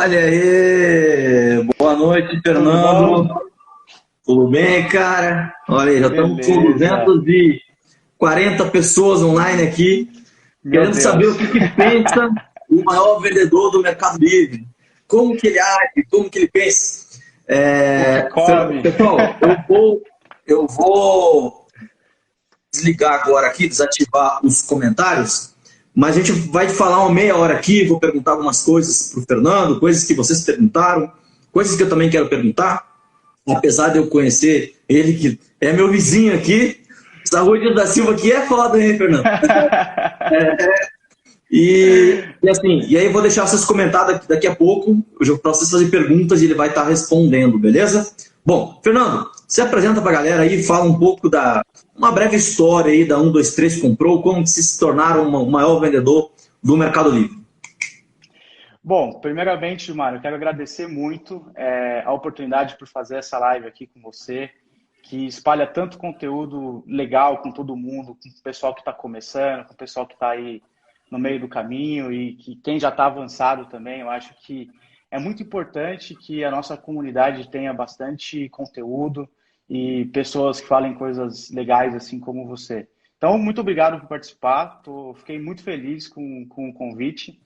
Olha aí! Boa noite, Tudo Fernando. bom? Tudo bem, cara? Olha aí, já estamos com Beleza. 240 pessoas online aqui, Meu querendo saber o Deus. que pensa o maior vendedor do Mercado Livre. Como que ele age, como que ele pensa. O que come? Pessoal, eu vou desligar agora aqui, desativar os comentários, mas a gente vai falar uma meia hora aqui, vou perguntar algumas coisas para o Fernando, coisas que vocês perguntaram, coisas que eu também quero perguntar, apesar de eu conhecer ele, que é meu vizinho aqui, Saúde da Silva, que é foda, hein, Fernando? E aí eu vou deixar vocês comentar daqui a pouco, para vocês fazerem perguntas e ele vai estar respondendo, beleza? Bom, Fernando, se apresenta para a galera aí, fala um pouco uma breve história aí da 123 Comprou, como que se tornaram o maior vendedor do Mercado Livre. Bom, primeiramente, Mário, eu quero agradecer muito a oportunidade por fazer essa live aqui com você, que espalha tanto conteúdo legal com todo mundo, com o pessoal que está começando, com o pessoal que está aí no meio do caminho e que quem já está avançado também. Eu acho que é muito importante que a nossa comunidade tenha bastante conteúdo e pessoas que falem coisas legais assim como você. Então, muito obrigado por participar. Fiquei muito feliz com o convite.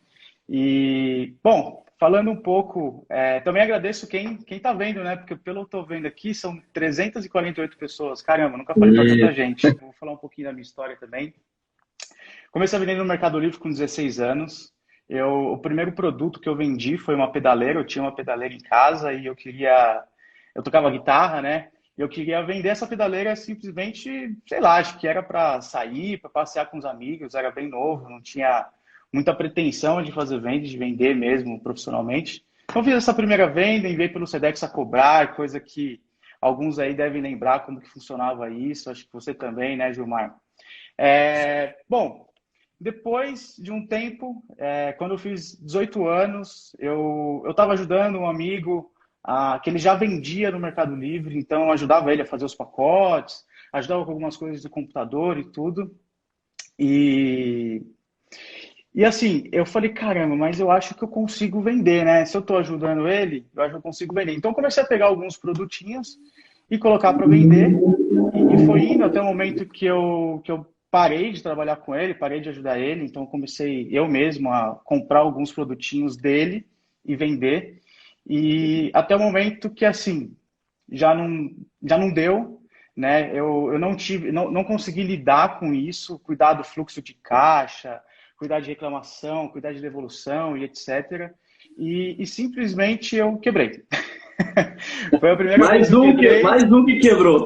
E, bom, falando um pouco, também agradeço quem está vendo, né? Porque pelo que eu estou vendo aqui, são 348 pessoas. Caramba, nunca falei para tanta gente. Vou falar um pouquinho da minha história também. Comecei a vender no Mercado Livre com 16 anos. O primeiro produto que eu vendi foi uma pedaleira. Eu tinha uma pedaleira em casa e eu tocava guitarra, né? Eu queria vender essa pedaleira simplesmente, sei lá, acho que era para sair, para passear com os amigos. Era bem novo, não tinha muita pretensão de fazer venda, de vender mesmo profissionalmente. Então fiz essa primeira venda, enviei pelo Sedex a cobrar, coisa que alguns aí devem lembrar como que funcionava isso. Acho que você também, né, Gilmar? Bom, depois de um tempo, quando eu fiz 18 anos, eu estava ajudando um amigo que ele já vendia no Mercado Livre, então eu ajudava ele a fazer os pacotes, ajudava com algumas coisas do computador e tudo. E, e assim, eu falei, caramba, mas eu acho que eu consigo vender, né? Se eu estou ajudando ele, eu acho que eu consigo vender. Então eu comecei a pegar alguns produtinhos e colocar para vender. E foi indo até o momento que eu parei de trabalhar com ele, parei de ajudar ele, então comecei eu mesmo a comprar alguns produtinhos dele e vender. E até o momento que, assim, já não deu, né? Eu não consegui lidar com isso, cuidar do fluxo de caixa, cuidar de reclamação, cuidar de devolução e etc. E simplesmente eu quebrei. Foi a primeira vez Mais que eu um que, quebrei. mais um que quebrou.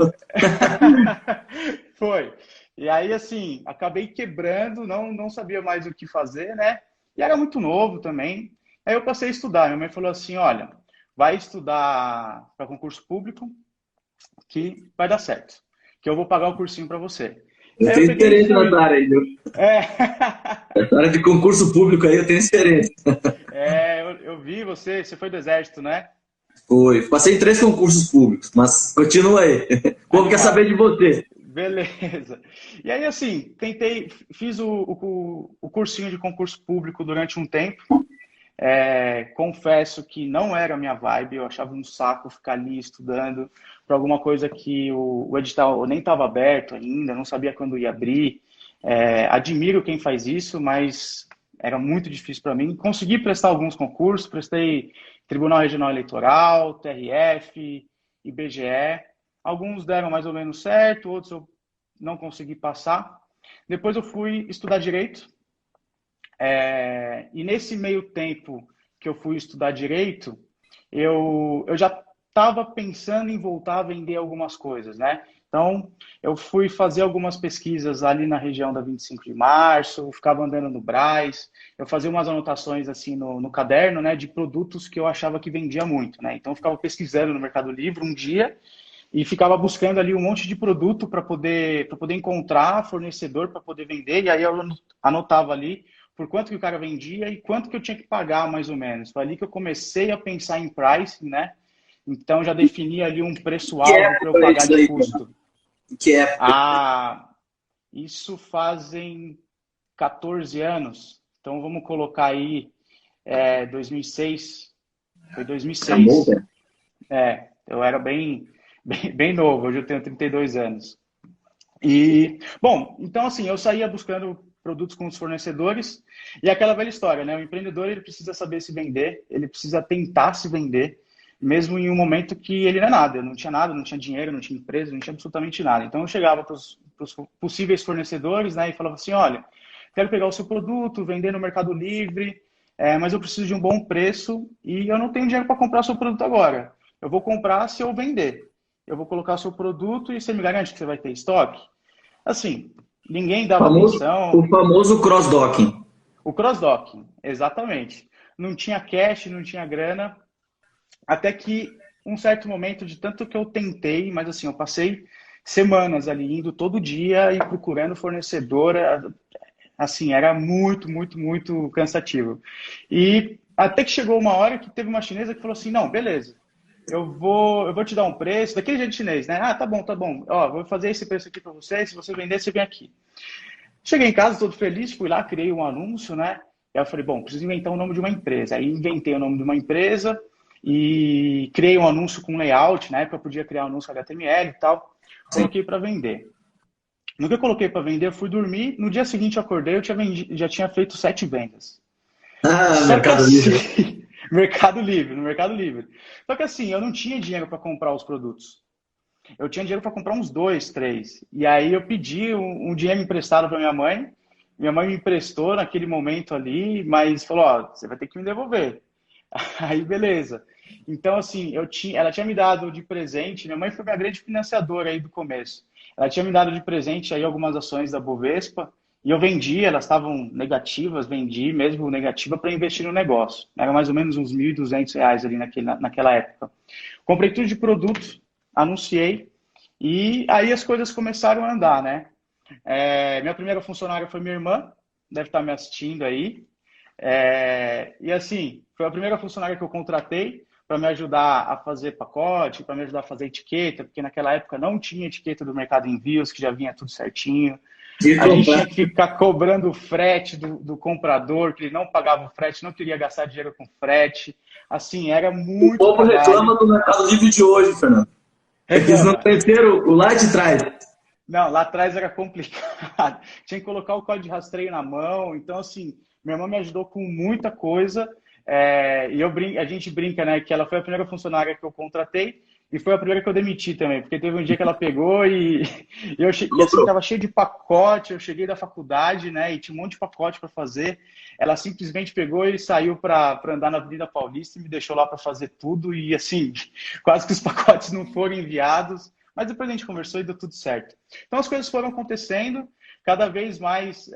Foi. E aí, assim, acabei quebrando, não sabia mais o que fazer, né? E era muito novo também. Aí eu passei a estudar. Minha mãe falou assim: olha, vai estudar para concurso público que vai dar certo, que eu vou pagar o cursinho para você. Eu Aí eu tenho peguei e experiência nessa fui. área aí, viu? É, Essa área de concurso público aí eu tenho experiência. eu vi você foi do exército, né? Foi. Passei em 3 concursos públicos, mas continua aí. O povo quer saber Animal. de você. Beleza. E aí, assim, fiz o cursinho de concurso público durante um tempo. Confesso que não era a minha vibe, eu achava um saco ficar ali estudando para alguma coisa que o edital nem estava aberto ainda, não sabia quando ia abrir. Admiro quem faz isso, mas era muito difícil para mim. Consegui prestar alguns concursos, prestei Tribunal Regional Eleitoral, TRF, IBGE. Alguns deram mais ou menos certo, outros eu não consegui passar. Depois eu fui estudar Direito, e nesse meio tempo que eu fui estudar direito, eu já estava pensando em voltar a vender algumas coisas, né? Então, eu fui fazer algumas pesquisas ali na região da 25 de março, ficava andando no Brás, eu fazia umas anotações assim no caderno, né, de produtos que eu achava que vendia muito, né? Então, eu ficava pesquisando no Mercado Livre um dia e ficava buscando ali um monte de produto para poder encontrar fornecedor para poder vender, e aí eu anotava ali por quanto que o cara vendia e quanto que eu tinha que pagar, mais ou menos. Foi ali que eu comecei a pensar em pricing, né? Então, já defini ali um Que preço-alvo para eu época é pagar isso de aí, cara? custo. Que época? Ah, isso fazem 14 anos. Então, vamos colocar aí 2006. Foi Era bom, 2006. velho. Eu era bem novo, hoje eu tenho 32 anos. E, bom, então assim, eu saía buscando produtos com os fornecedores e aquela velha história, né? O empreendedor, ele precisa saber se vender, ele precisa tentar se vender, mesmo em um momento que ele não é nada, eu não tinha nada, não tinha dinheiro, não tinha empresa, não tinha absolutamente nada. Então eu chegava para os possíveis fornecedores, né, e falava assim, olha, quero pegar o seu produto, vender no Mercado Livre, mas eu preciso de um bom preço e eu não tenho dinheiro para comprar o seu produto agora. Eu vou comprar se eu vender. Eu vou colocar o seu produto e você me garante que você vai ter estoque? Assim, ninguém dava O atenção. famoso cross-docking. O cross-docking, exatamente. Não tinha cash, não tinha grana, até que um certo momento, de tanto que eu tentei, mas assim, eu passei semanas ali indo todo dia e procurando fornecedora, assim, era muito cansativo. E até que chegou uma hora que teve uma chinesa que falou assim, não, beleza, eu vou te dar um preço, daquele jeito chinês, né? Ah, tá bom. Ó, vou fazer esse preço aqui para você, se você vender, você vem aqui. Cheguei em casa todo feliz, fui lá, criei um anúncio, né? Aí eu falei, bom, preciso inventar o nome de uma empresa. Aí inventei o nome de uma empresa e criei um anúncio com layout, na época eu podia criar um anúncio HTML e tal. Sim. Coloquei para vender. No que eu coloquei para vender, eu fui dormir. No dia seguinte eu acordei, já tinha feito 7 vendas. Ah, Só que Mercado Livre. assim, Mercado Livre, no Mercado Livre. Só que assim, eu não tinha dinheiro para comprar os produtos. Eu tinha dinheiro para comprar uns dois, três. E aí eu pedi um dinheiro emprestado para minha mãe. Minha mãe me emprestou naquele momento ali, mas falou: ó, você vai ter que me devolver. Aí beleza. Então assim, ela tinha me dado de presente. Minha mãe foi minha grande financiadora aí do começo. Ela tinha me dado de presente aí algumas ações da Bovespa e eu vendi. Elas estavam negativas, vendi mesmo negativa para investir no negócio. Era mais ou menos uns R$ 1.200 ali naquela época. Comprei tudo de produto, anunciei e aí as coisas começaram a andar, né? Minha primeira funcionária foi minha irmã, deve estar me assistindo aí. E assim, foi a primeira funcionária que eu contratei para me ajudar a fazer pacote, para me ajudar a fazer etiqueta, porque naquela época não tinha etiqueta do Mercado Envios, que já vinha tudo certinho. De A gente tinha comprar. que ficar cobrando o frete do comprador, que ele não pagava o frete, não queria gastar dinheiro com frete. Assim, era O muito povo trabalho. reclama do Mercado Livre de hoje, Fernando. É que eles não Reclama. conheceram o lá de trás. Não, lá atrás era complicado. Tinha que colocar o código de rastreio na mão. Então, assim, minha irmã me ajudou com muita coisa. A gente brinca, né, que ela foi a primeira funcionária que eu contratei e foi a primeira que eu demiti também, porque teve um dia que ela pegou e assim, Cobrou. tava cheio de pacote. Eu cheguei da faculdade, né, e tinha um monte de pacote para fazer. Ela simplesmente pegou e saiu para andar na Avenida Paulista e me deixou lá para fazer tudo. E assim, quase que os pacotes não foram enviados. Mas depois a gente conversou e deu tudo certo. Então as coisas foram acontecendo, cada vez mais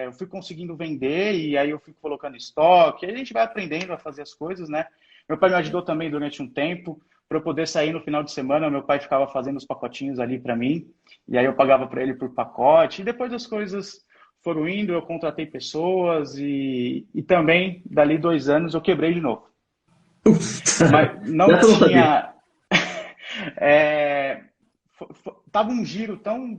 eu fui conseguindo vender e aí eu fui colocando estoque. Aí a gente vai aprendendo a fazer as coisas, né? Meu pai me ajudou também durante um tempo para eu poder sair no final de semana. Meu pai ficava fazendo os pacotinhos ali para mim e aí eu pagava para ele por pacote. E depois as coisas foram indo, eu contratei pessoas e também dali 2 anos eu quebrei de novo. Mas não Dessa eu não sabia. tinha é, tava um giro tão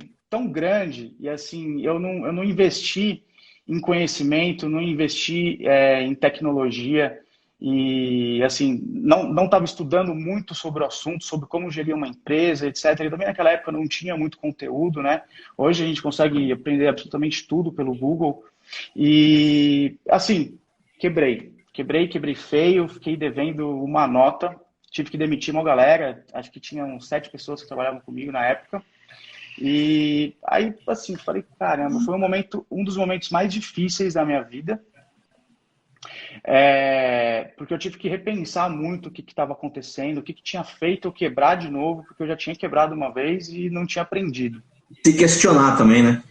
grande e assim eu não investi em conhecimento, não investi em tecnologia e assim não estava estudando muito sobre o assunto, sobre como gerir uma empresa, etc. E também naquela época não tinha muito conteúdo, né? Hoje a gente consegue aprender absolutamente tudo pelo Google e assim quebrei feio, fiquei devendo uma nota. Tive que demitir uma galera, acho que tinha uns 7 pessoas que trabalhavam comigo na época. E aí, assim, falei, caramba, foi um dos momentos mais difíceis da minha vida, porque eu tive que repensar muito o que estava acontecendo, o que tinha feito eu quebrar de novo, porque eu já tinha quebrado uma vez e não tinha aprendido. Se questionar também, né?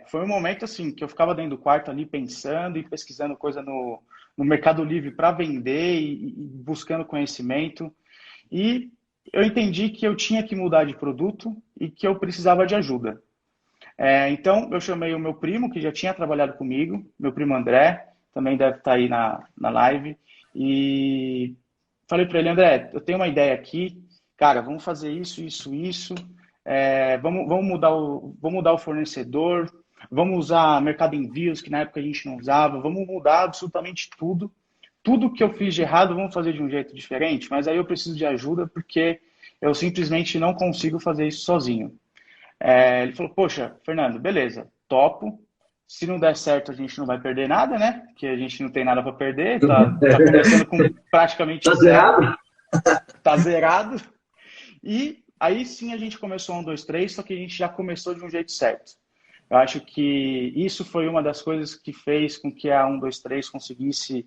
Foi um momento assim que eu ficava dentro do quarto ali pensando e pesquisando coisa no Mercado Livre para vender e buscando conhecimento. E eu entendi que eu tinha que mudar de produto e que eu precisava de ajuda. Então, eu chamei o meu primo, que já tinha trabalhado comigo, meu primo André, também deve estar aí na live, e falei para ele, André, eu tenho uma ideia aqui, cara, vamos fazer isso, vamos mudar o fornecedor, vamos usar Mercado Envios, que na época a gente não usava, vamos mudar absolutamente tudo tudo que eu fiz de errado, vamos fazer de um jeito diferente, mas aí eu preciso de ajuda porque eu simplesmente não consigo fazer isso sozinho. Ele falou, poxa, Fernando, beleza, topo. Se não der certo, a gente não vai perder nada, né? Porque a gente não tem nada para perder, tá começando com praticamente Tá zero, zerado? tá zerado. E aí sim a gente começou 1, 2, 3, só que a gente já começou de um jeito certo. Eu acho que isso foi uma das coisas que fez com que a 1, 2, 3 conseguisse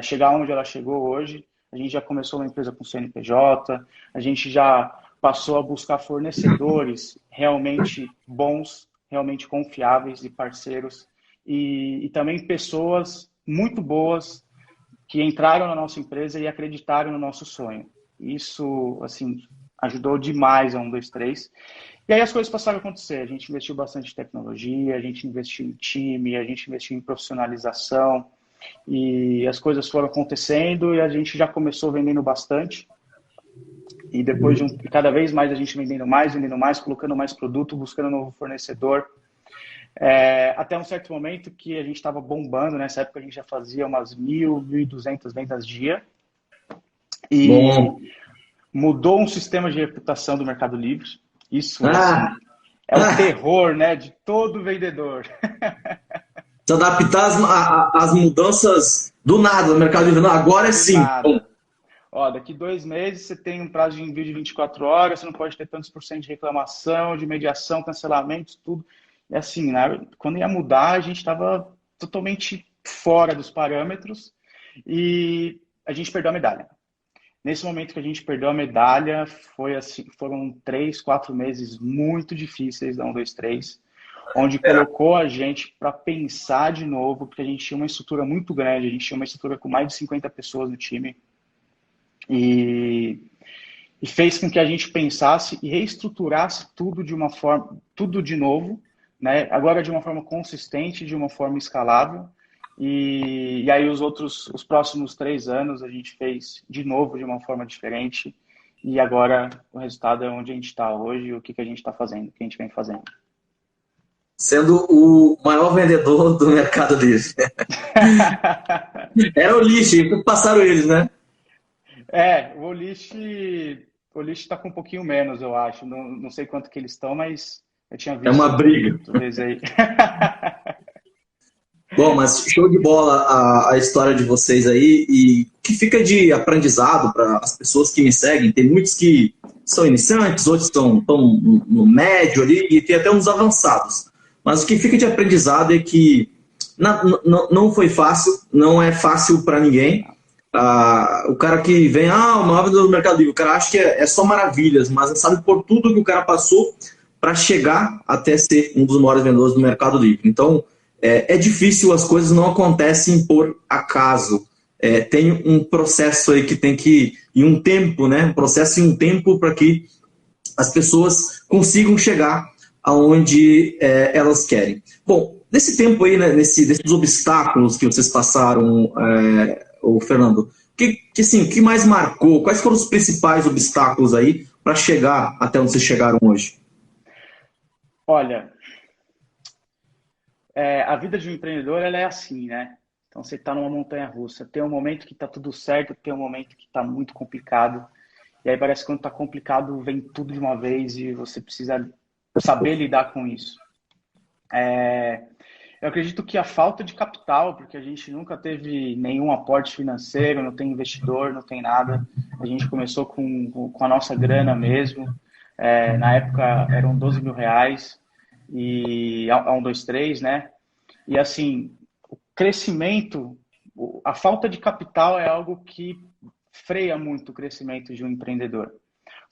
chegar onde ela chegou hoje. A gente já começou uma empresa com CNPJ, a gente já passou a buscar fornecedores realmente bons, realmente confiáveis e parceiros, e também pessoas muito boas que entraram na nossa empresa e acreditaram no nosso sonho. Isso, assim, ajudou demais a 1, 2, 3. E aí as coisas passaram a acontecer. A gente investiu bastante em tecnologia, a gente investiu em time, a gente investiu em profissionalização, e as coisas foram acontecendo e a gente já começou vendendo bastante. E depois de cada vez mais a gente vendendo mais, colocando mais produto, buscando um novo fornecedor. Até um certo momento que a gente estava bombando, nessa época a gente já fazia umas 1.200 vendas dia. E Bom. mudou um sistema de reputação do Mercado Livre. Isso, Ah, assim, é o terror, né, de todo vendedor. se adaptar às mudanças do nada no Mercado Livre. Não, agora é Do sim. Bom, nada. Ó, daqui 2 meses você tem um prazo de envio de 24 horas, você não pode ter tantos por cento de reclamação, de mediação, cancelamentos, tudo. E assim, né, quando ia mudar, a gente estava totalmente fora dos parâmetros e a gente perdeu a medalha. Nesse momento que a gente perdeu a medalha, foi assim, foram 3, 4 meses muito difíceis da 1, 2, 3, onde colocou a gente para pensar de novo, porque a gente tinha uma estrutura muito grande, a gente tinha uma estrutura com mais de 50 pessoas no time, e fez com que a gente pensasse e reestruturasse tudo de uma forma, tudo de novo, né? Agora de uma forma consistente, de uma forma escalável. E aí os próximos 3 anos a gente fez de novo de uma forma diferente. E agora o resultado é onde a gente está hoje, o que a gente está fazendo, o que a gente vem fazendo. sendo o maior vendedor do Mercado Livre. Era o lixo, passaram eles, né? O Olist está com um pouquinho menos, eu acho. Não sei quanto que eles estão, mas eu tinha É uma visto briga. talvez aí. Bom, mas show de bola a história de vocês aí e o que fica de aprendizado para as pessoas que me seguem. Tem muitos que são iniciantes, outros estão no médio ali e tem até uns avançados. Mas o que fica de aprendizado é que não foi fácil, não é fácil para ninguém. O cara que vem, o maior vendedor do Mercado Livre, o cara acha que é só maravilhas, mas não sabe por tudo que o cara passou para chegar até ser um dos maiores vendedores do Mercado Livre. Então, é difícil, as coisas não acontecem por acaso. Tem um processo aí que tem que ir um tempo, né? Um processo e um tempo para que as pessoas consigam chegar aonde elas querem. Bom, nesse tempo aí, né, desses obstáculos que vocês passaram, o Fernando, que mais marcou? Quais foram os principais obstáculos aí para chegar até onde vocês chegaram hoje? Olha, a vida de um empreendedor ela é assim, né? Então você está numa montanha-russa. Tem um momento que está tudo certo, tem um momento que está muito complicado. E aí parece que quando está complicado vem tudo de uma vez e você precisa saber lidar com isso. Eu acredito que a falta de capital, porque a gente nunca teve nenhum aporte financeiro, não tem investidor, não tem nada. A gente começou com a nossa grana mesmo. Na época eram 12 mil reais e a 1, 2, 3, né? E assim, o crescimento, a falta de capital é algo que freia muito o crescimento de um empreendedor.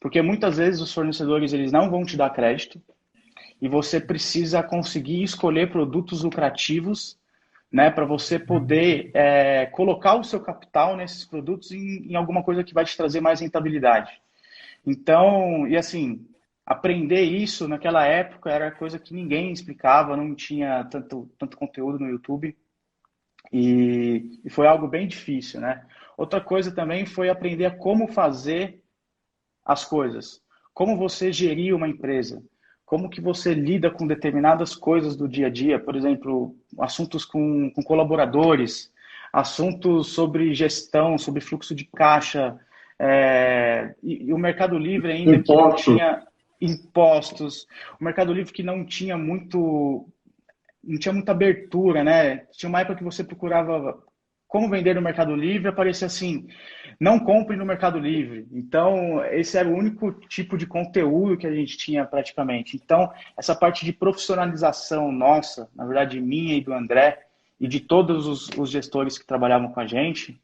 Porque muitas vezes os fornecedores eles não vão te dar crédito e você precisa conseguir escolher produtos lucrativos, né, para você poder colocar o seu capital nesses produtos em alguma coisa que vai te trazer mais rentabilidade. Então, e assim, aprender isso naquela época era coisa que ninguém explicava, não tinha tanto conteúdo no YouTube e foi algo bem difícil, né? Outra coisa também foi aprender a como fazer as coisas, como você gerir uma empresa, como que você lida com determinadas coisas do dia a dia, por exemplo, assuntos com colaboradores, assuntos sobre gestão, sobre fluxo de caixa, e o Mercado Livre ainda que não Imposto. tinha impostos, o Mercado Livre que não tinha muita abertura, né? Tinha uma época que você procurava como vender no Mercado Livre, aparecia assim, não compre no Mercado Livre. Então, esse era o único tipo de conteúdo que a gente tinha praticamente. Então, essa parte de profissionalização nossa, na verdade minha e do André, e de todos os gestores que trabalhavam com a gente,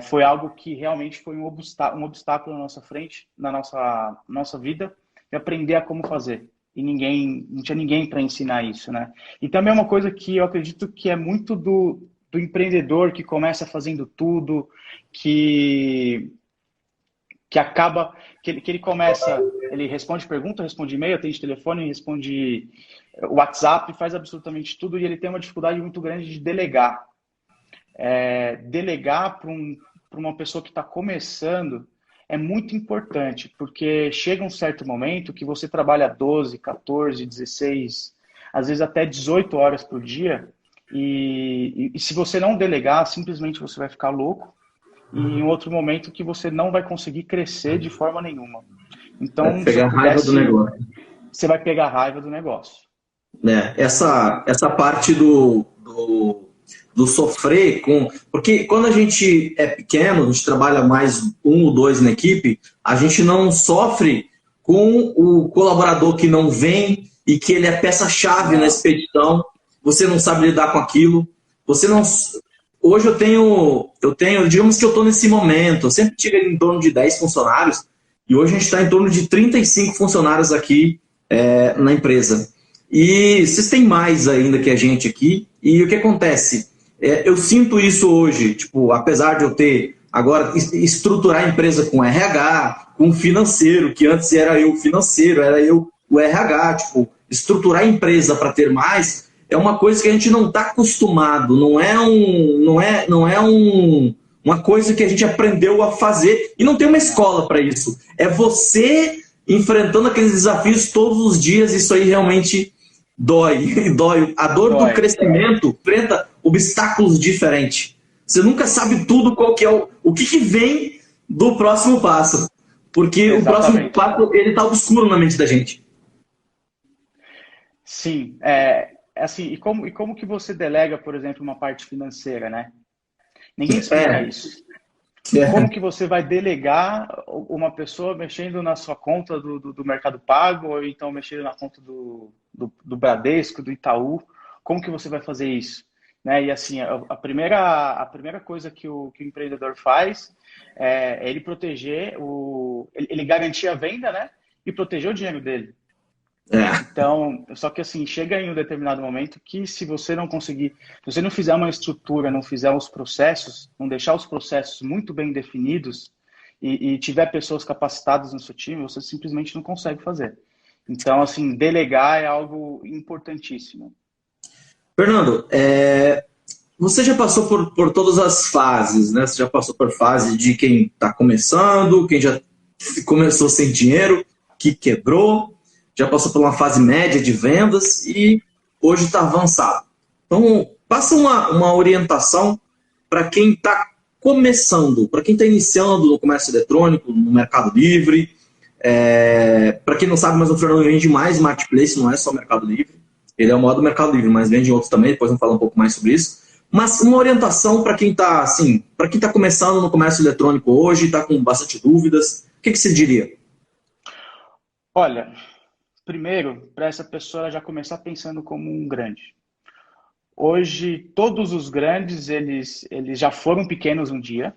foi algo que realmente foi um obstáculo na nossa frente, na nossa vida, e aprender a como fazer. E não tinha ninguém para ensinar isso, né? E também é uma coisa que eu acredito que é muito do empreendedor que começa fazendo tudo, que acaba, que ele começa, ele responde pergunta, responde e-mail, atende telefone, responde WhatsApp, faz absolutamente tudo e ele tem uma dificuldade muito grande de delegar. Delegar para uma pessoa que está começando é muito importante, porque chega um certo momento que você trabalha 12, 14, 16, às vezes até 18 horas por dia, e se você não delegar, simplesmente você vai ficar louco, e em outro momento que você não vai conseguir crescer de forma nenhuma. Vai Então, se eu pegar raiva do pudesse, negócio. você vai pegar raiva do negócio. Né? Essa parte do sofrer com. Porque quando a gente é pequeno, a gente trabalha mais um ou dois na equipe, a gente não sofre com o colaborador que não vem e que ele é peça-chave na Não, expedição, você não sabe lidar com aquilo, você não. Hoje digamos que eu estou nesse momento, eu sempre tive em torno de 10 funcionários, e hoje a gente está em torno de 35 funcionários aqui na empresa. E vocês têm mais ainda que a gente aqui. E o que acontece? Eu sinto isso hoje, tipo, apesar de eu ter agora estruturar a empresa com RH, com financeiro, que antes era eu o financeiro, era eu o RH, tipo, estruturar a empresa para ter mais é uma coisa que a gente não está acostumado, uma coisa que a gente aprendeu a fazer e não tem uma não. escola para isso. É você enfrentando aqueles desafios todos os dias, isso aí realmente dói, dói. A dor do Dói. crescimento enfrenta obstáculos diferentes. Você nunca sabe tudo qual que é o que vem do próximo passo. Porque o próximo Exatamente. passo, ele tá obscuro na mente da gente. Sim, assim, e como que você delega, por exemplo, uma parte financeira, né? Ninguém explica É, isso. Como é, que você vai delegar uma pessoa mexendo na sua conta do Mercado Pago, ou então mexendo na conta do Bradesco, do Itaú? Como que você vai fazer isso? Né? E assim, a primeira coisa que o empreendedor faz é ele proteger ele garantir a venda, né? E proteger o dinheiro dele. é. Então, só que assim, chega em um determinado momento que se você não conseguir, se você não fizer uma estrutura, não fizer os processos, não deixar os processos muito bem definidos e tiver pessoas capacitadas no seu time, você simplesmente não consegue fazer. Então, assim, delegar é algo importantíssimo. Fernando, você já passou por todas as fases, né? Você já passou por fase de quem está começando, quem já começou sem dinheiro, que quebrou, já passou por uma fase média de vendas e hoje está avançado. Então, passa uma orientação para quem está começando, para quem está iniciando no comércio eletrônico, no Mercado Livre. Para quem não sabe, mas o Fernando vende mais marketplace, não é só Mercado Livre. Ele é o maior do Mercado Livre, mas vende outros também, depois vamos falar um pouco mais sobre isso. Mas uma orientação para quem está assim, para quem está começando no comércio eletrônico hoje, está com bastante dúvidas, o que você diria? Olha, primeiro, para essa pessoa já começar pensando como um grande. Hoje, todos os grandes, eles já foram pequenos um dia.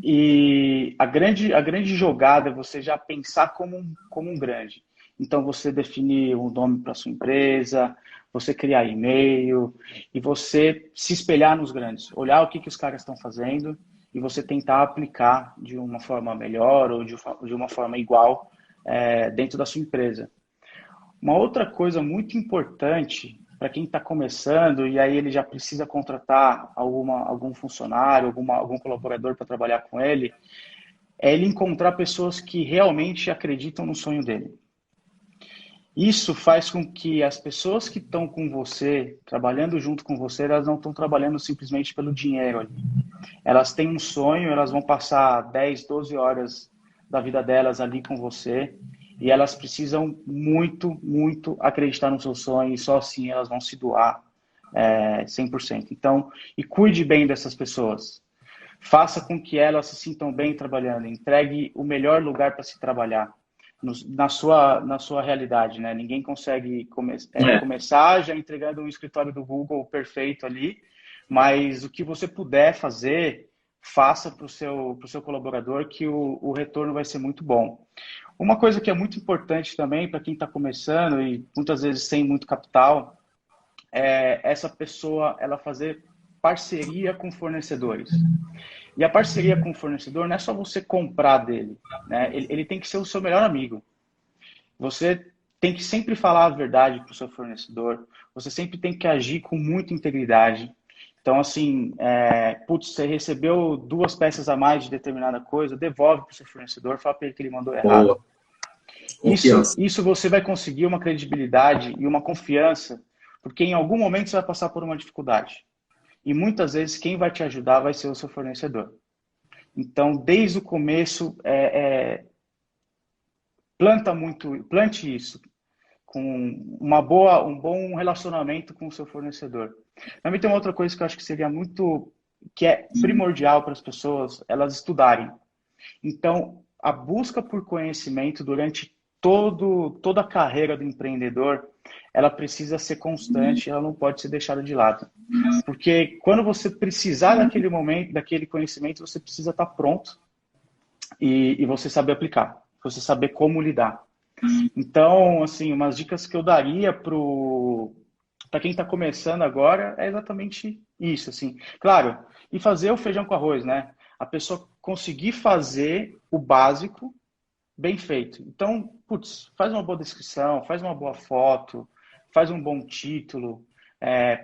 E a grande jogada é você já pensar como um grande. Então, você definir um nome para sua empresa, você criar e-mail e você se espelhar nos grandes. Olhar o que os caras estão fazendo e você tentar aplicar de uma forma melhor ou de uma forma igual dentro da sua empresa. Uma outra coisa muito importante para quem está começando e aí ele já precisa contratar algum funcionário, algum colaborador para trabalhar com ele, é ele encontrar pessoas que realmente acreditam no sonho dele. Isso faz com que as pessoas que estão com você, trabalhando junto com você, elas não estão trabalhando simplesmente pelo dinheiro ali. Elas têm um sonho, elas vão passar 10, 12 horas da vida delas ali com você e elas precisam muito, muito acreditar no seu sonho e só assim elas vão se doar 100%. Então, e cuide bem dessas pessoas. Faça com que elas se sintam bem trabalhando. Entregue o melhor lugar para se trabalhar na sua realidade, né? Ninguém consegue É, começar já entregando um escritório do Google perfeito ali, mas o que você puder fazer, faça para o seu colaborador que o retorno vai ser muito bom. Uma coisa que é muito importante também para quem está começando e muitas vezes sem muito capital, é essa pessoa ela fazer parceria com fornecedores. E a parceria com o fornecedor não é só você comprar dele, né? Ele tem que ser o seu melhor amigo. Você tem que sempre falar a verdade para o seu fornecedor. Você sempre tem que agir com muita integridade. Então, assim, putz, você recebeu 2 peças a mais de determinada coisa, devolve para o seu fornecedor, fala para ele que ele mandou errado. boa. Isso, Confiança. isso você vai conseguir uma credibilidade e uma confiança, porque em algum momento você vai passar por uma dificuldade. E muitas vezes quem vai te ajudar vai ser o seu fornecedor. Então, desde o começo, plante isso, com um bom relacionamento com o seu fornecedor. Também tem uma outra coisa que eu acho que seria que é primordial para as pessoas, elas estudarem. Então, a busca por conhecimento durante toda a carreira do empreendedor, ela precisa ser constante, ela não pode ser deixada de lado. Porque quando você precisar daquele momento, daquele conhecimento, você precisa estar pronto e você saber aplicar, você saber como lidar. Então, assim, umas dicas que eu daria para quem está começando agora é exatamente isso, assim. Claro, e fazer o feijão com arroz, né? A pessoa conseguir fazer o básico bem feito. Então, putz, faz uma boa descrição, faz uma boa foto, faz um bom título,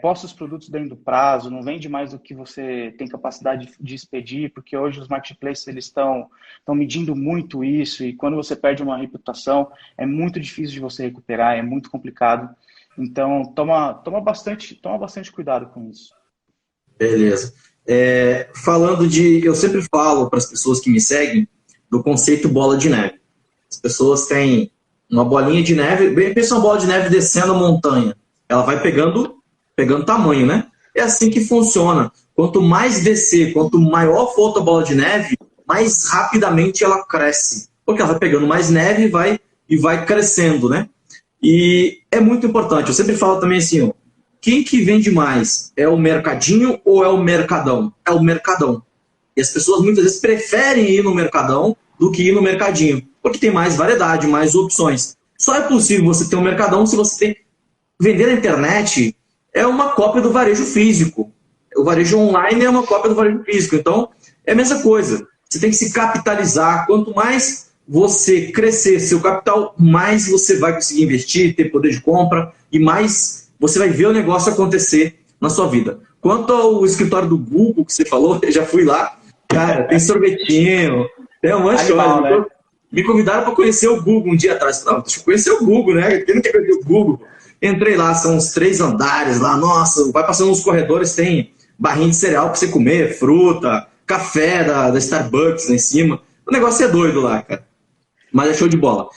posta os produtos dentro do prazo, não vende mais do que você tem capacidade de expedir, porque hoje os marketplaces eles estão medindo muito isso e quando você perde uma reputação é muito difícil de você recuperar, é muito complicado. Então, toma bastante cuidado com isso. Beleza. Falando de. Eu sempre falo para as pessoas que me seguem do conceito bola de neve. As pessoas têm uma bolinha de neve, bem, pensa uma bola de neve descendo a montanha. Ela vai pegando tamanho, né? É assim que funciona. Quanto mais descer, quanto maior for a bola de neve, mais rapidamente ela cresce. Porque ela vai pegando mais neve e vai crescendo, né? E é muito importante. Eu sempre falo também assim, ó, quem que vende mais? É o mercadinho ou é o mercadão? É o mercadão. E as pessoas muitas vezes preferem ir no mercadão do que ir no mercadinho, porque tem mais variedade, mais opções. Só é possível você ter um mercadão se você tem. Vender na internet é uma cópia do varejo físico. O varejo online é uma cópia do varejo físico. Então, é a mesma coisa. Você tem que se capitalizar. Quanto mais você crescer seu capital, mais você vai conseguir investir, ter poder de compra e mais você vai ver o negócio acontecer na sua vida. Quanto ao escritório do Google que você falou, eu já fui lá. Cara, tem sorvetinho, tem um monte de Animal, coisa. né? Me convidaram para conhecer o Google um dia atrás. Não, deixa eu conhecer o Google, né? Quem não quer conhecer o Google? Entrei lá, são uns 3 andares lá. Nossa, vai passando nos corredores, tem barrinha de cereal para você comer, fruta, café da Starbucks lá em cima. O negócio é doido lá, cara. Mas é show de bola.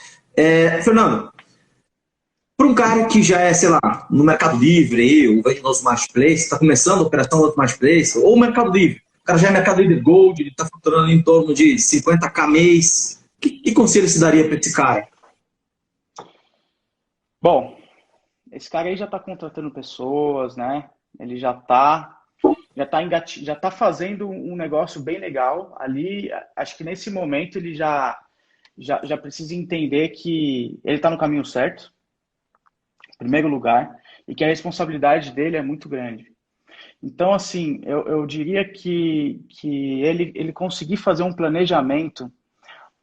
Fernando, para um cara que já é, sei lá, no Mercado Livre, ou vende nos marketplace, está começando a operação no marketplace, ou o Mercado Livre. O cara já é Mercado Livre Gold, ele está faturando em torno de 50K mês. Que conselho se daria para esse cara? Bom, esse cara aí já está contratando pessoas, né? Ele já tá fazendo um negócio bem legal ali. Acho que nesse momento ele já precisa entender que ele está no caminho certo, em primeiro lugar, e que a responsabilidade dele é muito grande. Então, assim, eu diria que ele conseguir fazer um planejamento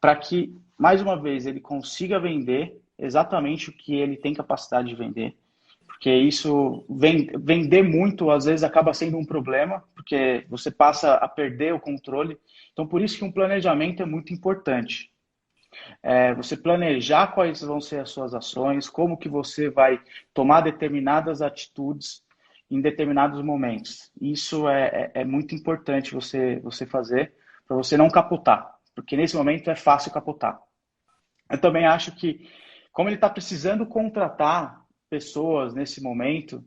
para que, mais uma vez, ele consiga vender exatamente o que ele tem capacidade de vender. Porque isso, vender muito, às vezes, acaba sendo um problema, porque você passa a perder o controle. Então, por isso que um planejamento é muito importante. você planejar quais vão ser as suas ações, como que você vai tomar determinadas atitudes em determinados momentos. Isso é muito importante você fazer para você não capotar, porque nesse momento é fácil capotar. Eu também acho que, como ele está precisando contratar pessoas nesse momento,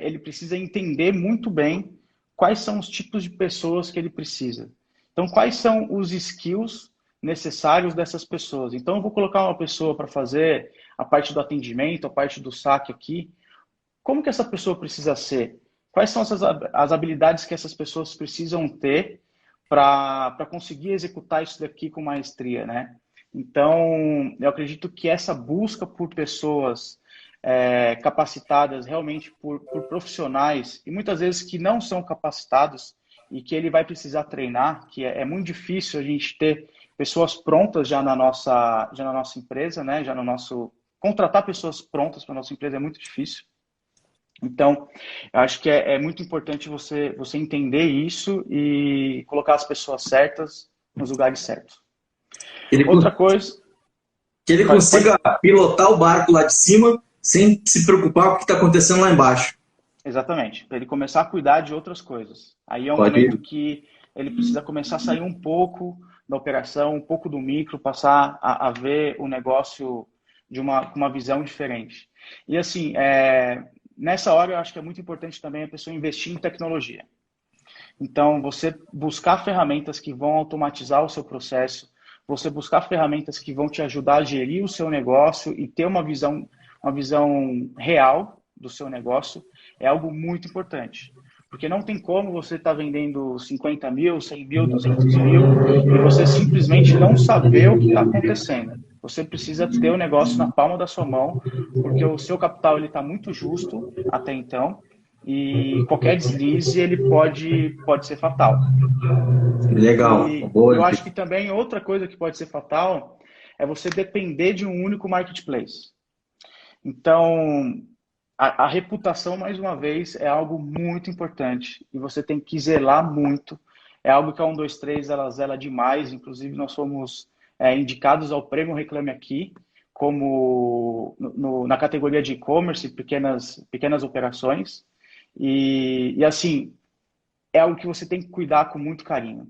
ele precisa entender muito bem quais são os tipos de pessoas que ele precisa. Então, quais são os skills necessários dessas pessoas? Então, eu vou colocar uma pessoa para fazer a parte do atendimento, a parte do saque aqui. Como que essa pessoa precisa ser? Quais são as habilidades que essas pessoas precisam ter para conseguir executar isso daqui com maestria, né? Então, eu acredito que essa busca por pessoas capacitadas realmente por profissionais, e muitas vezes que não são capacitados e que ele vai precisar treinar, que é muito difícil a gente ter pessoas prontas já na nossa empresa, né? Já no nosso... Contratar pessoas prontas para a nossa empresa é muito difícil. Então, eu acho que é muito importante você entender isso e colocar as pessoas certas nos lugares certos. Outra coisa... Que ele consiga pilotar o barco lá de cima sem se preocupar com o que está acontecendo lá embaixo. Exatamente, para ele começar a cuidar de outras coisas. Aí é um momento que ele precisa começar a sair um pouco da operação, um pouco do micro, passar a ver o negócio de uma visão diferente. E assim, nessa hora eu acho que é muito importante também a pessoa investir em tecnologia. Então, você buscar ferramentas que vão automatizar o seu processo, você buscar ferramentas que vão te ajudar a gerir o seu negócio e ter uma visão real do seu negócio é algo muito importante. Porque não tem como você estar vendendo 50 mil, 100 mil, 200 mil e você simplesmente não saber o que está acontecendo. Você precisa ter o negócio na palma da sua mão, porque o seu capital está muito justo até então e qualquer deslize ele pode ser fatal. Legal. E eu acho que também outra coisa que pode ser fatal é você depender de um único marketplace. Então, a reputação, mais uma vez, é algo muito importante e você tem que zelar muito. É algo que a 123 ela zela demais. Inclusive, nós fomos indicados ao Prêmio Reclame Aqui, como na categoria de e-commerce, pequenas operações. E assim, é algo que você tem que cuidar com muito carinho.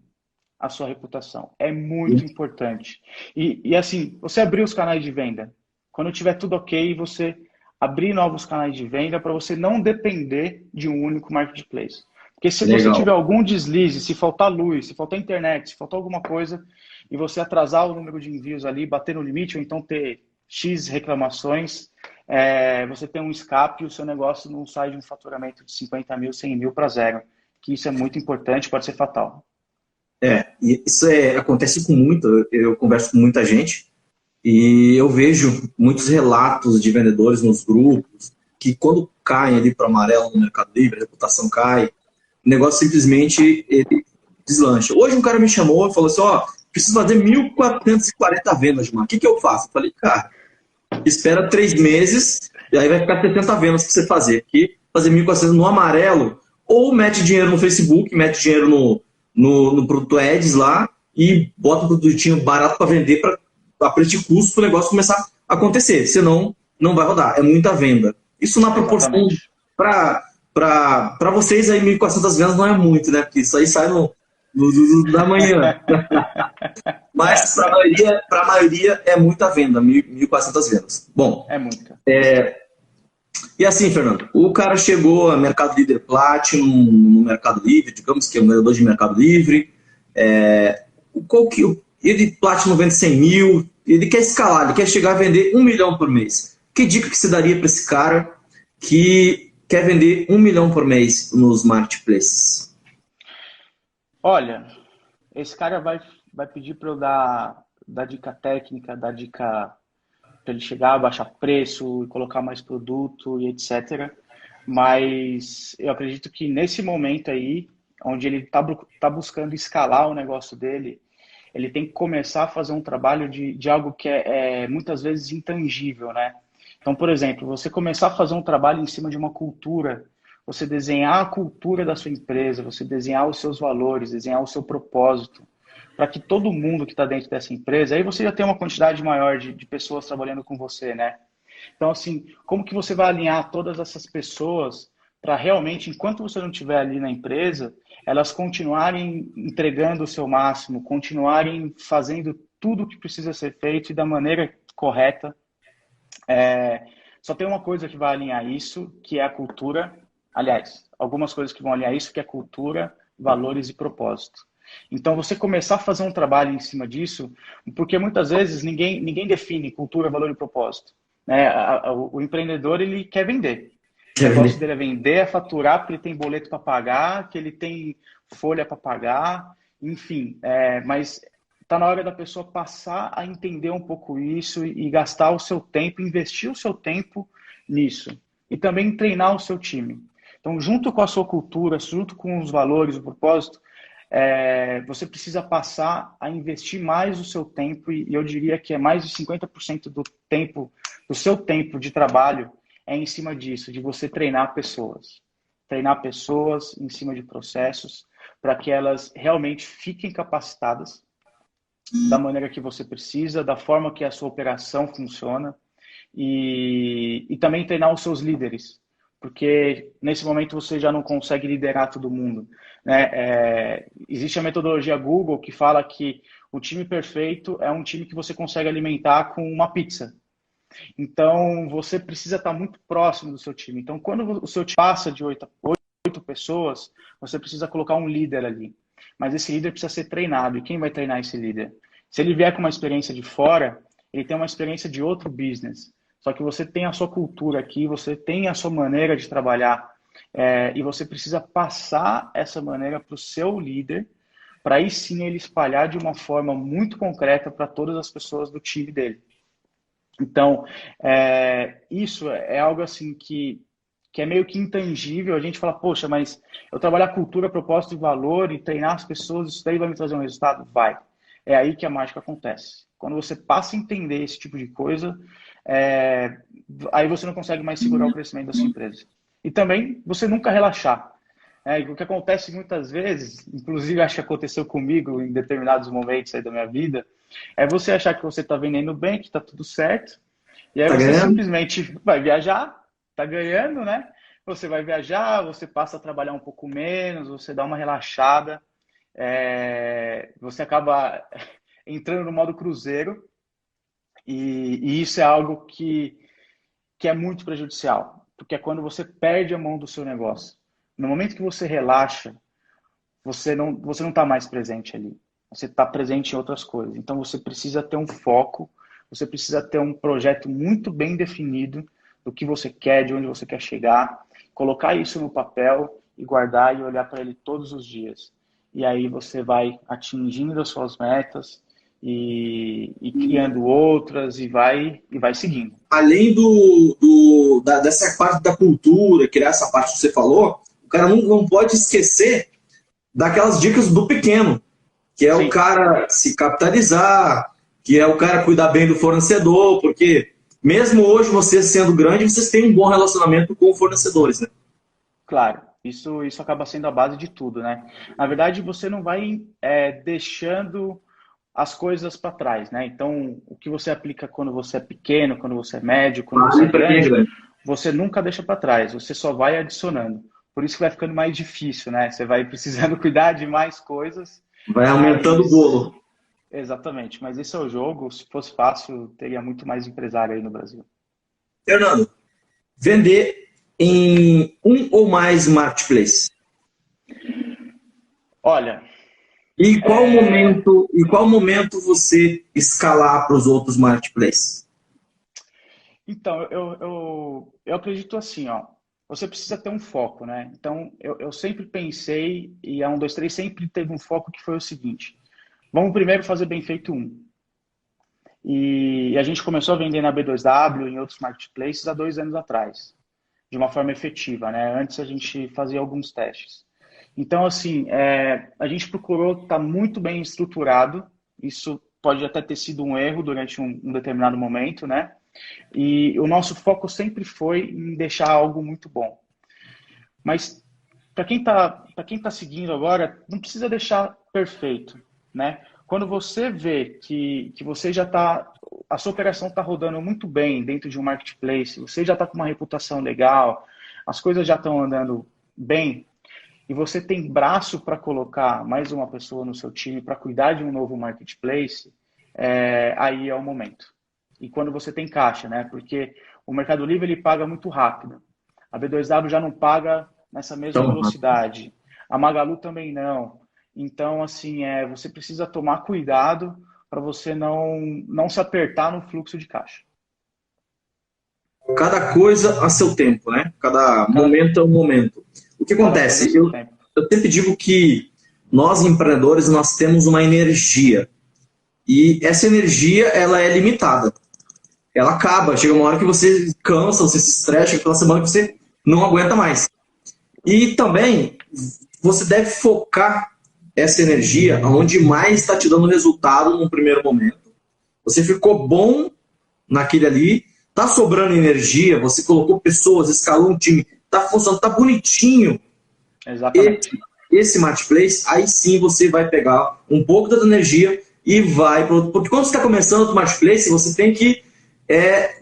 A sua reputação é muito importante. E assim, você abrir os canais de venda. Quando tiver tudo ok, você abrir novos canais de venda para você não depender de um único marketplace. Porque se você tiver algum deslize, se faltar luz, se faltar internet, se faltar alguma coisa, e você atrasar o número de envios ali, bater no limite, ou então ter X reclamações, você tem um escape e o seu negócio não sai de um faturamento de 50 mil, 100 mil para zero. Que isso é muito importante, pode ser fatal. E isso acontece com muito, eu converso com muita gente e eu vejo muitos relatos de vendedores nos grupos que quando caem ali para o amarelo no Mercado Livre, a reputação cai, o negócio simplesmente ele deslancha. Hoje um cara me chamou e falou assim, preciso fazer 1.440 vendas, mano. O que eu faço? Eu falei, cara, espera 3 meses e aí vai ficar 70 vendas para você fazer. Porque fazer 1.400 no amarelo, ou mete dinheiro no Facebook, mete dinheiro no produto Ads lá e bota um produtinho barato para vender a preço de custo para o negócio começar a acontecer. Senão, não vai rodar. É muita venda. Isso na proporção para vocês aí, 1.400 vendas não é muito, né? Porque isso aí sai da manhã. Mas para a maioria é muita venda, 1.400 vendas. Bom, é muita. E assim, Fernando, o cara chegou a Mercado Líder Platinum no Mercado Livre, digamos que é um vendedor de Mercado Livre. Ele Platinum vende 100 mil, ele quer escalar, ele quer chegar a vender 1 milhão por mês. Que dica que você daria para esse cara que quer vender 1 milhão por mês nos marketplaces? Olha, esse cara vai pedir para eu dar dica técnica, dar dica para ele chegar a baixar preço e colocar mais produto e etc. Mas eu acredito que nesse momento aí, onde ele está buscando escalar o negócio dele, ele tem que começar a fazer um trabalho de algo que é muitas vezes intangível, né? Então, por exemplo, você começar a fazer um trabalho em cima de uma cultura, você desenhar a cultura da sua empresa, você desenhar os seus valores, desenhar o seu propósito, para que todo mundo que está dentro dessa empresa, aí você já tem uma quantidade maior de pessoas trabalhando com você, né? Então, assim, como que você vai alinhar todas essas pessoas para realmente, enquanto você não estiver ali na empresa, elas continuarem entregando o seu máximo, continuarem fazendo tudo o que precisa ser feito e da maneira correta. Só tem uma coisa que vai alinhar isso, que é a cultura. Aliás, algumas coisas que vão alinhar isso, que é cultura, valores e propósito. Então, você começar a fazer um trabalho em cima disso, porque muitas vezes ninguém define cultura, valor e propósito. Né? O empreendedor, ele quer vender. O Quer negócio vender? dele é vender, é faturar, porque ele tem boleto para pagar, que ele tem folha para pagar, enfim. Mas está na hora da pessoa passar a entender um pouco isso e gastar o seu tempo, investir o seu tempo nisso. E também treinar o seu time. Então, junto com a sua cultura, junto com os valores, o propósito, você precisa passar a investir mais o seu tempo, e eu diria que é mais de 50% do tempo, do seu tempo de trabalho, é em cima disso, de você treinar pessoas. Treinar pessoas em cima de processos, para que elas realmente fiquem capacitadas da maneira que você precisa, da forma que a sua operação funciona, e também treinar os seus líderes, porque nesse momento você já não consegue liderar todo mundo, né? Existe a metodologia Google que fala que o time perfeito é um time que você consegue alimentar com uma pizza. Então, você precisa estar muito próximo do seu time. Então, quando o seu time passa de oito pessoas, você precisa colocar um líder ali. Mas esse líder precisa ser treinado. E quem vai treinar esse líder? Se ele vier com uma experiência de fora, ele tem uma experiência de outro business. Só que você tem a sua cultura aqui, você tem a sua maneira de trabalhar. E você precisa passar essa maneira para o seu líder, para aí sim ele espalhar de uma forma muito concreta para todas as pessoas do time dele. Então, isso é algo assim que é meio que intangível. A gente fala, poxa, mas eu trabalhar cultura, propósito e valor e treinar as pessoas, isso daí vai me trazer um resultado? Vai. É aí que a mágica acontece. Quando você passa a entender esse tipo de coisa, aí você não consegue mais segurar o crescimento da sua empresa. E também você nunca relaxar. E o que acontece muitas vezes, inclusive acho que aconteceu comigo em determinados momentos aí da minha vida, é você achar que você está vendendo bem, que está tudo certo, e aí Tá você ganhando? simplesmente vai viajar, tá ganhando, né? Você vai viajar, você passa a trabalhar um pouco menos, você dá uma relaxada, você acaba entrando no modo cruzeiro, e isso é algo que é muito prejudicial, porque é quando você perde a mão do seu negócio. No momento que você relaxa, você não está mais presente ali. Você está presente em outras coisas. Então você precisa ter um foco, você precisa ter um projeto muito bem definido do que você quer, de onde você quer chegar, colocar isso no papel e guardar e olhar para ele todos os dias. E aí você vai atingindo as suas metas e criando outras e vai seguindo. Além dessa parte da cultura, criar essa parte que você falou, o cara não pode esquecer daquelas dicas do pequeno, que é o Sim. cara se capitalizar, que é o cara cuidar bem do fornecedor, porque mesmo hoje vocês sendo grandes, vocês têm um bom relacionamento com fornecedores, né? Claro, isso acaba sendo a base de tudo, né? Na verdade, você não vai deixando as coisas para trás, né? Então, o que você aplica quando você é pequeno, quando você é médio, quando você é Vale para quem é grande, grande. você nunca deixa para trás, você só vai adicionando. Por isso que vai ficando mais difícil, né? Você vai precisando cuidar de mais coisas, Vai aumentando o mas bolo. exatamente, mas esse é o jogo. Se fosse fácil, teria muito mais empresário aí no Brasil. Fernando, vender em um ou mais marketplace. Olha, E qual momento você escalar para os outros marketplaces? então, eu acredito assim, ó. Você precisa ter um foco, né? Então, eu sempre pensei, e a 1, 2, 3 sempre teve um foco que foi o seguinte: vamos primeiro fazer bem feito um. E a gente começou a vender na B2W e em outros marketplaces há 2 anos atrás, de uma forma efetiva, né? Antes a gente fazia alguns testes. Então, assim, a gente procurou estar muito bem estruturado. Isso pode até ter sido um erro durante um determinado momento, né? E o nosso foco sempre foi em deixar algo muito bom. Mas para quem tá seguindo agora, não precisa deixar perfeito, né? quando você vê que você já está, a sua operação está rodando muito bem dentro de um marketplace, você já está com uma reputação legal, as coisas já estão andando bem, e você tem braço para colocar mais uma pessoa no seu time para cuidar de um novo marketplace, aí é o momento. E quando você tem caixa, né? Porque o Mercado Livre ele paga muito rápido. A B2W já não paga nessa mesma Então, velocidade. A Magalu também não. Então, assim, você precisa tomar cuidado para você não se apertar no fluxo de caixa. cada coisa a seu tempo, né? Cada Cada, momento é um momento. O que cada coisa a acontece? seu Eu, tempo. eu sempre digo que nós, empreendedores, nós temos uma energia. E essa energia, ela é limitada. Ela acaba. Chega uma hora que você cansa, você se estressa, aquela semana que você não aguenta mais. E também, você deve focar essa energia onde mais está te dando resultado no primeiro momento. Você ficou bom naquele ali, tá sobrando energia, você colocou pessoas, escalou um time, tá funcionando, tá bonitinho. Exatamente. Esse marketplace, aí sim você vai pegar um pouco da tua energia e vai pro... Porque quando você está começando o marketplace, você tem que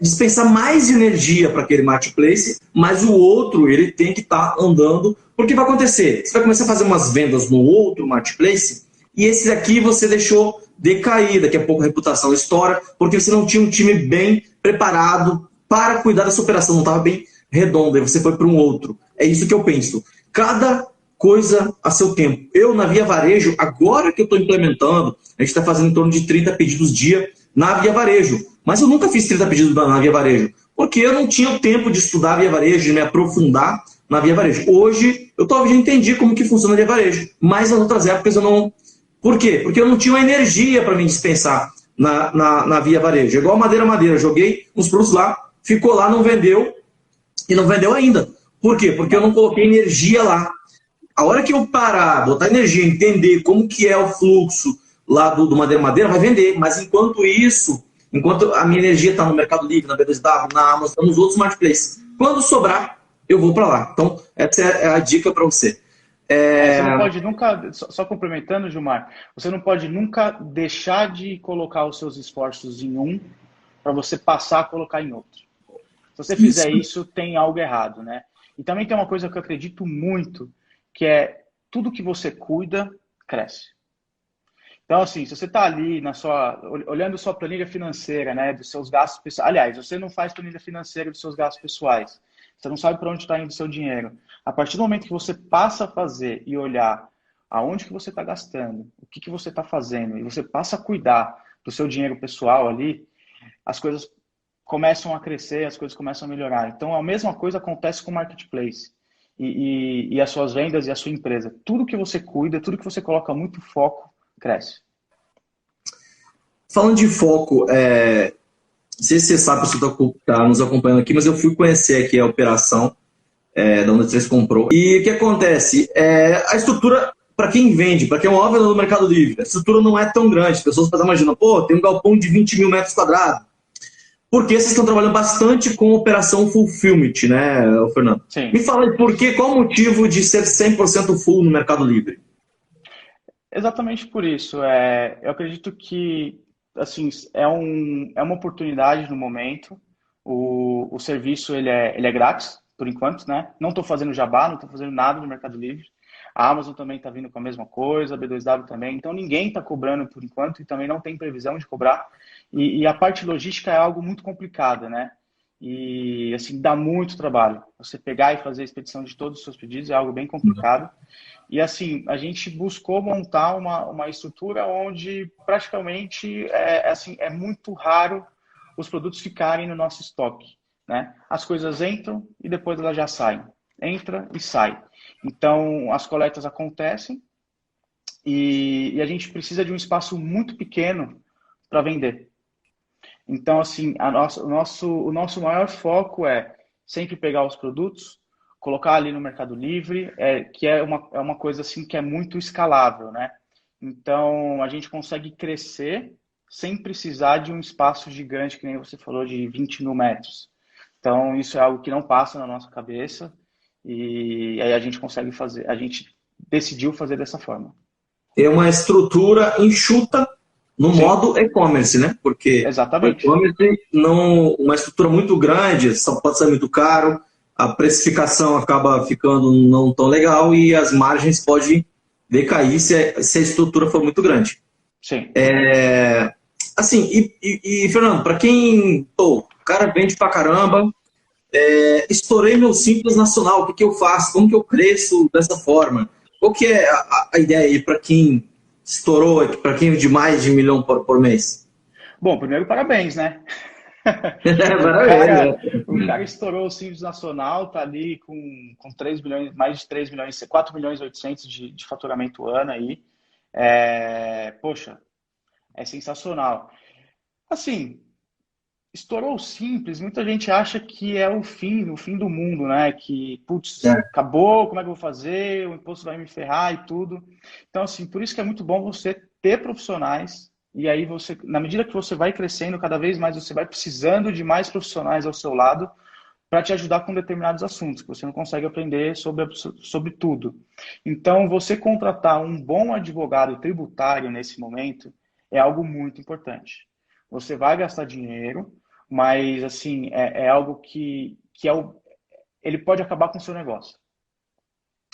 dispensar mais energia para aquele marketplace, mas o outro ele tem que estar andando. Porque vai acontecer? Você vai começar a fazer umas vendas no outro marketplace e esse aqui você deixou decair, daqui a pouco a reputação estoura, porque você não tinha um time bem preparado para cuidar dessa operação, não estava bem redonda, e você foi para um outro. É isso que eu penso. Cada coisa a seu tempo. Eu, na Via Varejo, agora que eu estou implementando, a gente está fazendo em torno de 30 pedidos dia na Via Varejo. Mas eu nunca fiz 30 pedidos na Via Varejo, porque eu não tinha o tempo de estudar a Via Varejo, de me aprofundar na Via Varejo. Hoje, eu talvez já entendi como que funciona a Via Varejo, mas nas outras épocas eu não... Por quê? Porque eu não tinha uma energia para me dispensar na Via Varejo. Igual madeira, joguei uns produtos lá, ficou lá, não vendeu, e não vendeu ainda. Por quê? Porque eu não coloquei energia lá. A hora que eu parar, botar energia, entender como que é o fluxo lá do madeira, vai vender. Mas enquanto isso, enquanto a minha energia está no Mercado Livre, na B2W, na Amazon, nos outros marketplaces, quando sobrar, eu vou para lá. Então, essa é a dica para você. Você não pode nunca, só complementando, Gilmar, você não pode nunca deixar de colocar os seus esforços em um para você passar a colocar em outro. Se você fizer isso, tem algo errado, né? E também tem uma coisa que eu acredito muito, que é tudo que você cuida, cresce. Então, assim, se você está ali olhando sua planilha financeira, né, dos seus gastos pessoais. Aliás, você não faz planilha financeira dos seus gastos pessoais. Você não sabe para onde está indo o seu dinheiro. A partir do momento que você passa a fazer e olhar aonde que você está gastando, o que você está fazendo, e você passa a cuidar do seu dinheiro pessoal ali, as coisas começam a crescer, as coisas começam a melhorar. Então, a mesma coisa acontece com o marketplace e as suas vendas e a sua empresa. Tudo que você cuida, tudo que você coloca muito foco, cresce. Falando de foco, não sei se você sabe, se você está nos acompanhando aqui, mas eu fui conhecer aqui a operação da onde vocês comprou. E o que acontece? A estrutura, para quem vende, para quem é um vendedor do Mercado Livre, a estrutura não é tão grande. As pessoas imaginam, tem um galpão de 20 mil metros quadrados. Porque vocês estão trabalhando bastante com operação fulfillment, né, Fernando? Sim. Me fala aí, qual o motivo de ser 100% full no Mercado Livre? Exatamente por isso. Eu acredito que assim, é uma oportunidade no momento. O serviço ele é grátis, por enquanto, né? Não estou fazendo jabá, não estou fazendo nada no Mercado Livre. A Amazon também está vindo com a mesma coisa, a B2W também. Então ninguém está cobrando por enquanto e também não tem previsão de cobrar. E a parte logística é algo muito complicada, né? E assim, dá muito trabalho. Você pegar e fazer a expedição de todos os seus pedidos é algo bem complicado. E assim, a gente buscou montar uma estrutura onde praticamente é muito raro os produtos ficarem no nosso estoque, né? As coisas entram e depois elas já saem. Entra e sai. Então, as coletas acontecem e a gente precisa de um espaço muito pequeno para vender. Então, assim, o nosso maior foco é sempre pegar os produtos, colocar ali no Mercado Livre, que é uma coisa assim que é muito escalável, né? Então, a gente consegue crescer sem precisar de um espaço gigante, que nem você falou, de 20 mil metros. Então, isso é algo que não passa na nossa cabeça e aí a gente consegue fazer, a gente decidiu fazer dessa forma. É uma estrutura enxuta, no Sim, modo e-commerce, né? Porque o exatamente. e-commerce não, uma estrutura muito grande, só pode ser muito caro, a precificação acaba ficando não tão legal e as margens podem decair se a estrutura for muito grande. Sim. Assim, Fernando, para quem, pô, o cara vende pra caramba, estourei meu Simples Nacional, o que, que eu faço? Como que eu cresço dessa forma? Qual que é a ideia aí para quem estourou, para quem de mais de 1 milhão por mês? Bom, primeiro, parabéns, né? O Maravilha. cara, o cara estourou o Simples Nacional, tá ali com 3 milhões, mais de 3 milhões, 4 milhões e 800 de faturamento ano aí. Poxa, é sensacional. Assim, estourou o Simples, muita gente acha que é o fim do mundo, né? Que, putz, É, acabou, como é que eu vou fazer? O imposto vai me ferrar e tudo. Então, assim, por isso que é muito bom você ter profissionais, e aí você, na medida que você vai crescendo, cada vez mais você vai precisando de mais profissionais ao seu lado para te ajudar com determinados assuntos, que você não consegue aprender sobre tudo. Então, você contratar um bom advogado tributário nesse momento é algo muito importante. Você vai gastar dinheiro, mas assim é algo ele pode acabar com o seu negócio.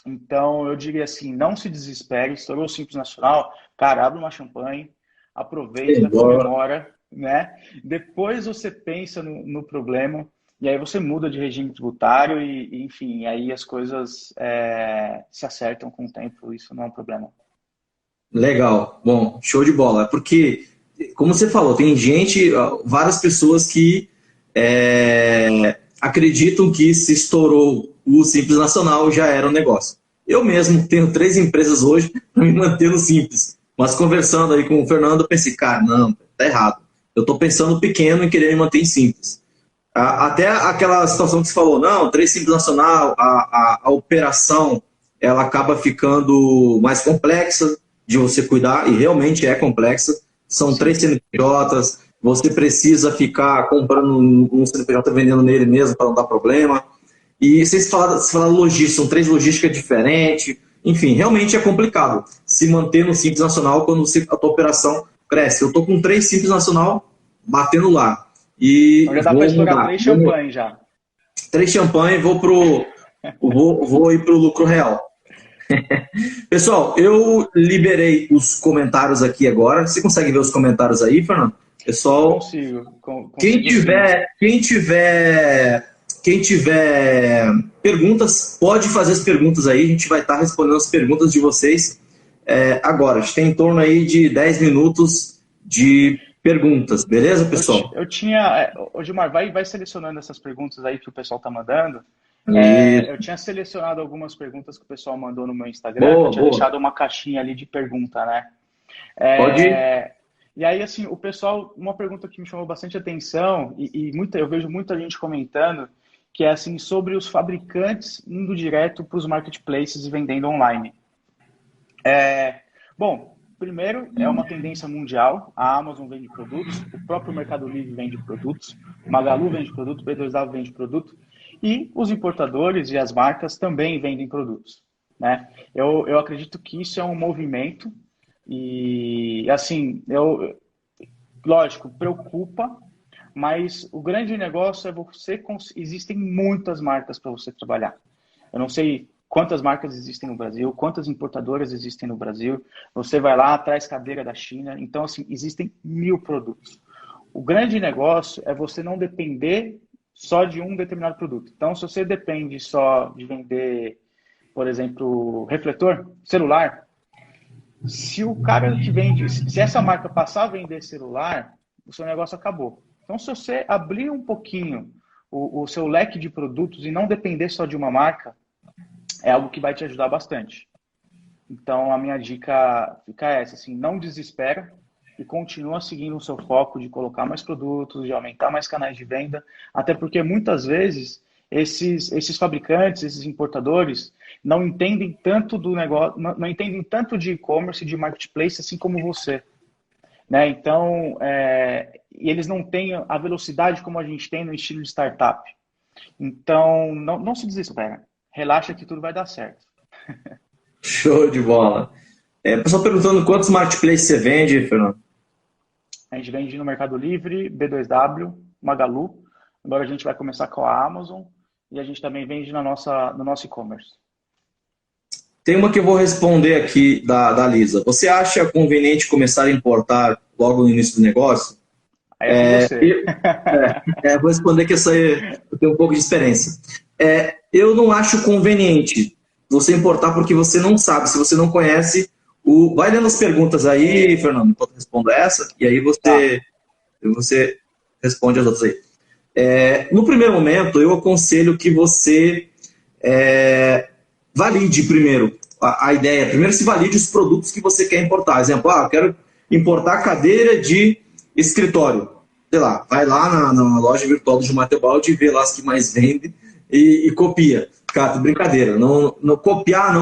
Então eu diria assim, não se desespere, estourou o Simples Nacional, cara, abre uma champanhe, aproveita, igual. comemora, né? Depois você pensa no problema e aí você muda de regime tributário enfim, aí as coisas se acertam com o tempo, isso não é um problema. Legal. Bom, show de bola. Porque, como você falou, tem gente, várias pessoas que acreditam que se estourou o Simples Nacional já era um negócio. Eu mesmo tenho 3 empresas hoje para me manter no Simples. Mas conversando aí com o Fernando, eu pensei, cara, não, tá errado. Eu estou pensando pequeno em querer me manter em Simples. Até aquela situação que você falou, não, 3 Simples Nacional, a operação ela acaba ficando mais complexa de você cuidar, e realmente é complexa. São três Sim, CNPJs, você precisa ficar comprando um CNPJ vendendo nele mesmo para não dar problema. E vocês falaram logística, são 3 logísticas diferentes. Enfim, realmente é complicado se manter no Simples Nacional quando a tua operação cresce. Eu estou com 3 Simples Nacional batendo lá. então E já dá para vou estourar mudar. 3 champanhes já. 3 champanhe e vou ir pro lucro real. Pessoal, eu liberei os comentários aqui agora. Você consegue ver os comentários aí, Fernando? Pessoal, Consigo, quem consigo sim. tiver, quem tiver, quem tiver perguntas, pode fazer as perguntas aí. A gente vai estar respondendo as perguntas de vocês agora. A gente tem em torno aí de 10 minutos de perguntas, beleza, pessoal? Eu tinha. Ô, Gilmar, vai selecionando essas perguntas aí que o pessoal tá mandando. E Eu tinha selecionado algumas perguntas que o pessoal mandou no meu Instagram, que eu boa, tinha boa. deixado uma caixinha ali de pergunta, né? Pode ir. E aí, assim, o pessoal, uma pergunta que me chamou bastante atenção, eu vejo muita gente comentando, que é assim, sobre os fabricantes indo direto para os marketplaces e vendendo online. Bom, primeiro, é uma tendência mundial. A Amazon vende produtos, o próprio Mercado Livre vende produtos, Magalu vende produto, B2W vende produto, e os importadores e as marcas também vendem produtos, né? Eu acredito que isso é um movimento e, assim, lógico, preocupa, mas o grande negócio é existem muitas marcas para você trabalhar. Eu não sei quantas marcas existem no Brasil, quantas importadoras existem no Brasil. Você vai lá, traz cadeira da China. Então, assim, existem 1.000 produtos. O grande negócio é você não depender só de um determinado produto. Então, se você depende só de vender, por exemplo, refletor, celular, se o cara que vende, se essa marca passar a vender celular, o seu negócio acabou. Então, se você abrir um pouquinho o seu leque de produtos e não depender só de uma marca, é algo que vai te ajudar bastante. Então, a minha dica fica essa, assim, não desespera e continua seguindo o seu foco de colocar mais produtos, de aumentar mais canais de venda, até porque muitas vezes esses fabricantes, esses importadores, não entendem tanto do negócio, não entendem tanto de e-commerce, de marketplace, assim como você, né? Então, e eles não têm a velocidade como a gente tem no estilo de startup. Então, não se desespera. Relaxa que tudo vai dar certo. Show de bola. Pessoal perguntando quantos marketplaces você vende, Fernando? A gente vende no Mercado Livre, B2W, Magalu. Agora a gente vai começar com a Amazon e a gente também vende no nosso e-commerce. Tem uma que eu vou responder aqui da Lisa. Você acha conveniente começar a importar logo no início do negócio? Aí é com você. Vou responder que essa aí eu tenho um pouco de experiência. Eu não acho conveniente você importar porque você não sabe, se você não conhece. Vai lendo as perguntas aí, Fernando, enquanto eu respondo essa, e aí Tá. você responde as outras aí. No primeiro momento, eu aconselho que você valide primeiro a ideia. Primeiro se valide os produtos que você quer importar. Exemplo, eu quero importar cadeira de escritório. Sei lá, vai lá na loja virtual do Gilmar Teobaldi e vê lá as que mais vendem e copia. Cara, brincadeira. Copiar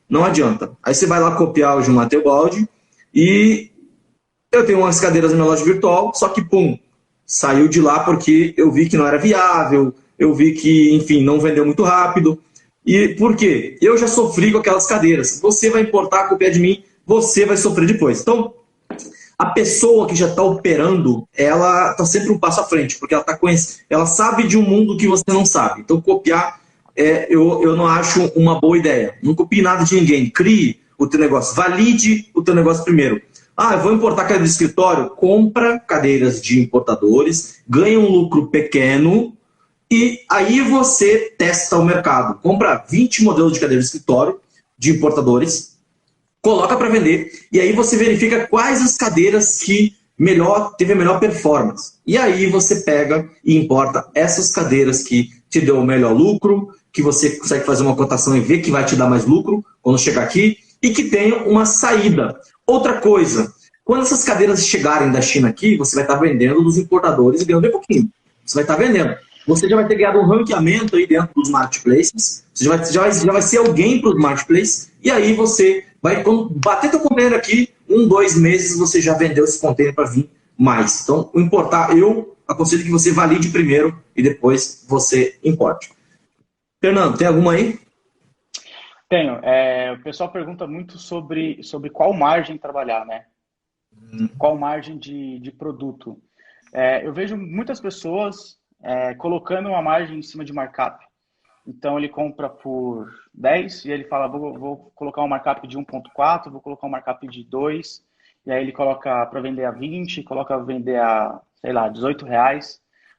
não adianta. Aí você vai lá copiar o Gilmar Teobaldi e eu tenho umas cadeiras na minha loja virtual, só que, pum, saiu de lá porque eu vi que não era viável, eu vi que, enfim, não vendeu muito rápido. E por quê? Eu já sofri com aquelas cadeiras. Você vai importar, copiar de mim, você vai sofrer depois. Então, a pessoa que já está operando, ela está sempre um passo à frente, porque ela sabe de um mundo que você não sabe. Então, copiar, eu não acho uma boa ideia. Não copie nada de ninguém. Crie o teu negócio. Valide o teu negócio primeiro. Eu vou importar cadeira de escritório? Compra cadeiras de importadores, ganha um lucro pequeno e aí você testa o mercado. Compra 20 modelos de cadeira de escritório de importadores, coloca para vender e aí você verifica quais as cadeiras que teve a melhor performance. E aí você pega e importa essas cadeiras que te deu o melhor lucro, que você consegue fazer uma cotação e ver que vai te dar mais lucro quando chegar aqui e que tenha uma saída. Outra coisa, quando essas cadeiras chegarem da China aqui, você vai estar vendendo dos importadores e ganhando bem pouquinho. Você vai estar vendendo. Você já vai ter ganhado um ranqueamento aí dentro dos marketplaces, você já vai ser alguém para os marketplaces, e aí você vai, quando bater teu container aqui, 2 meses você já vendeu esse container para vir mais. Então, o importar, eu aconselho que você valide primeiro e depois você importe. Fernando, tem alguma aí? Tenho. O pessoal pergunta muito sobre qual margem trabalhar, né? Qual margem de produto. Eu vejo muitas pessoas colocando uma margem em cima de markup. Então, ele compra por 10 e ele fala, vou colocar um markup de 1,4, vou colocar um markup de 2, e aí ele coloca para vender a 20, coloca para vender a, sei lá, R$ 18,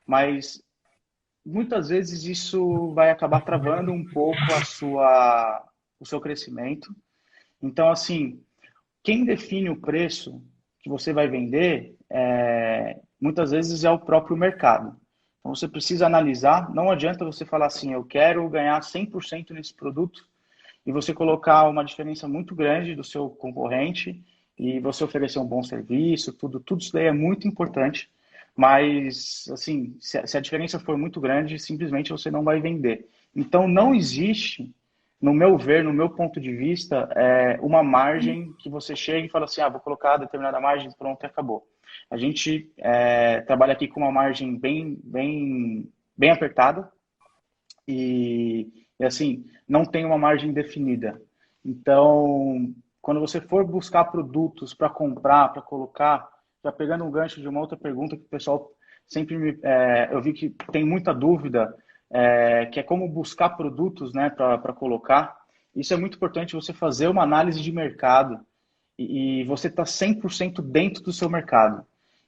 mas muitas vezes isso vai acabar travando um pouco o seu crescimento. Então, assim, quem define o preço que você vai vender, muitas vezes é o próprio mercado. Então, você precisa analisar, não adianta você falar assim, eu quero ganhar 100% nesse produto e você colocar uma diferença muito grande do seu concorrente e você oferecer um bom serviço, tudo isso daí é muito importante, mas, assim, se a diferença for muito grande, simplesmente você não vai vender. Então, não existe, no meu ver, no meu ponto de vista, uma margem que você chega e fala assim, vou colocar determinada margem, pronto, e acabou. A gente trabalha aqui com uma margem bem apertada e, assim, não tem uma margem definida. Então, quando você for buscar produtos para comprar, para colocar, já pegando um gancho de uma outra pergunta que o pessoal sempre eu vi que tem muita dúvida, que é como buscar produtos, né, para colocar. Isso é muito importante você fazer uma análise de mercado e você está 100% dentro do seu mercado.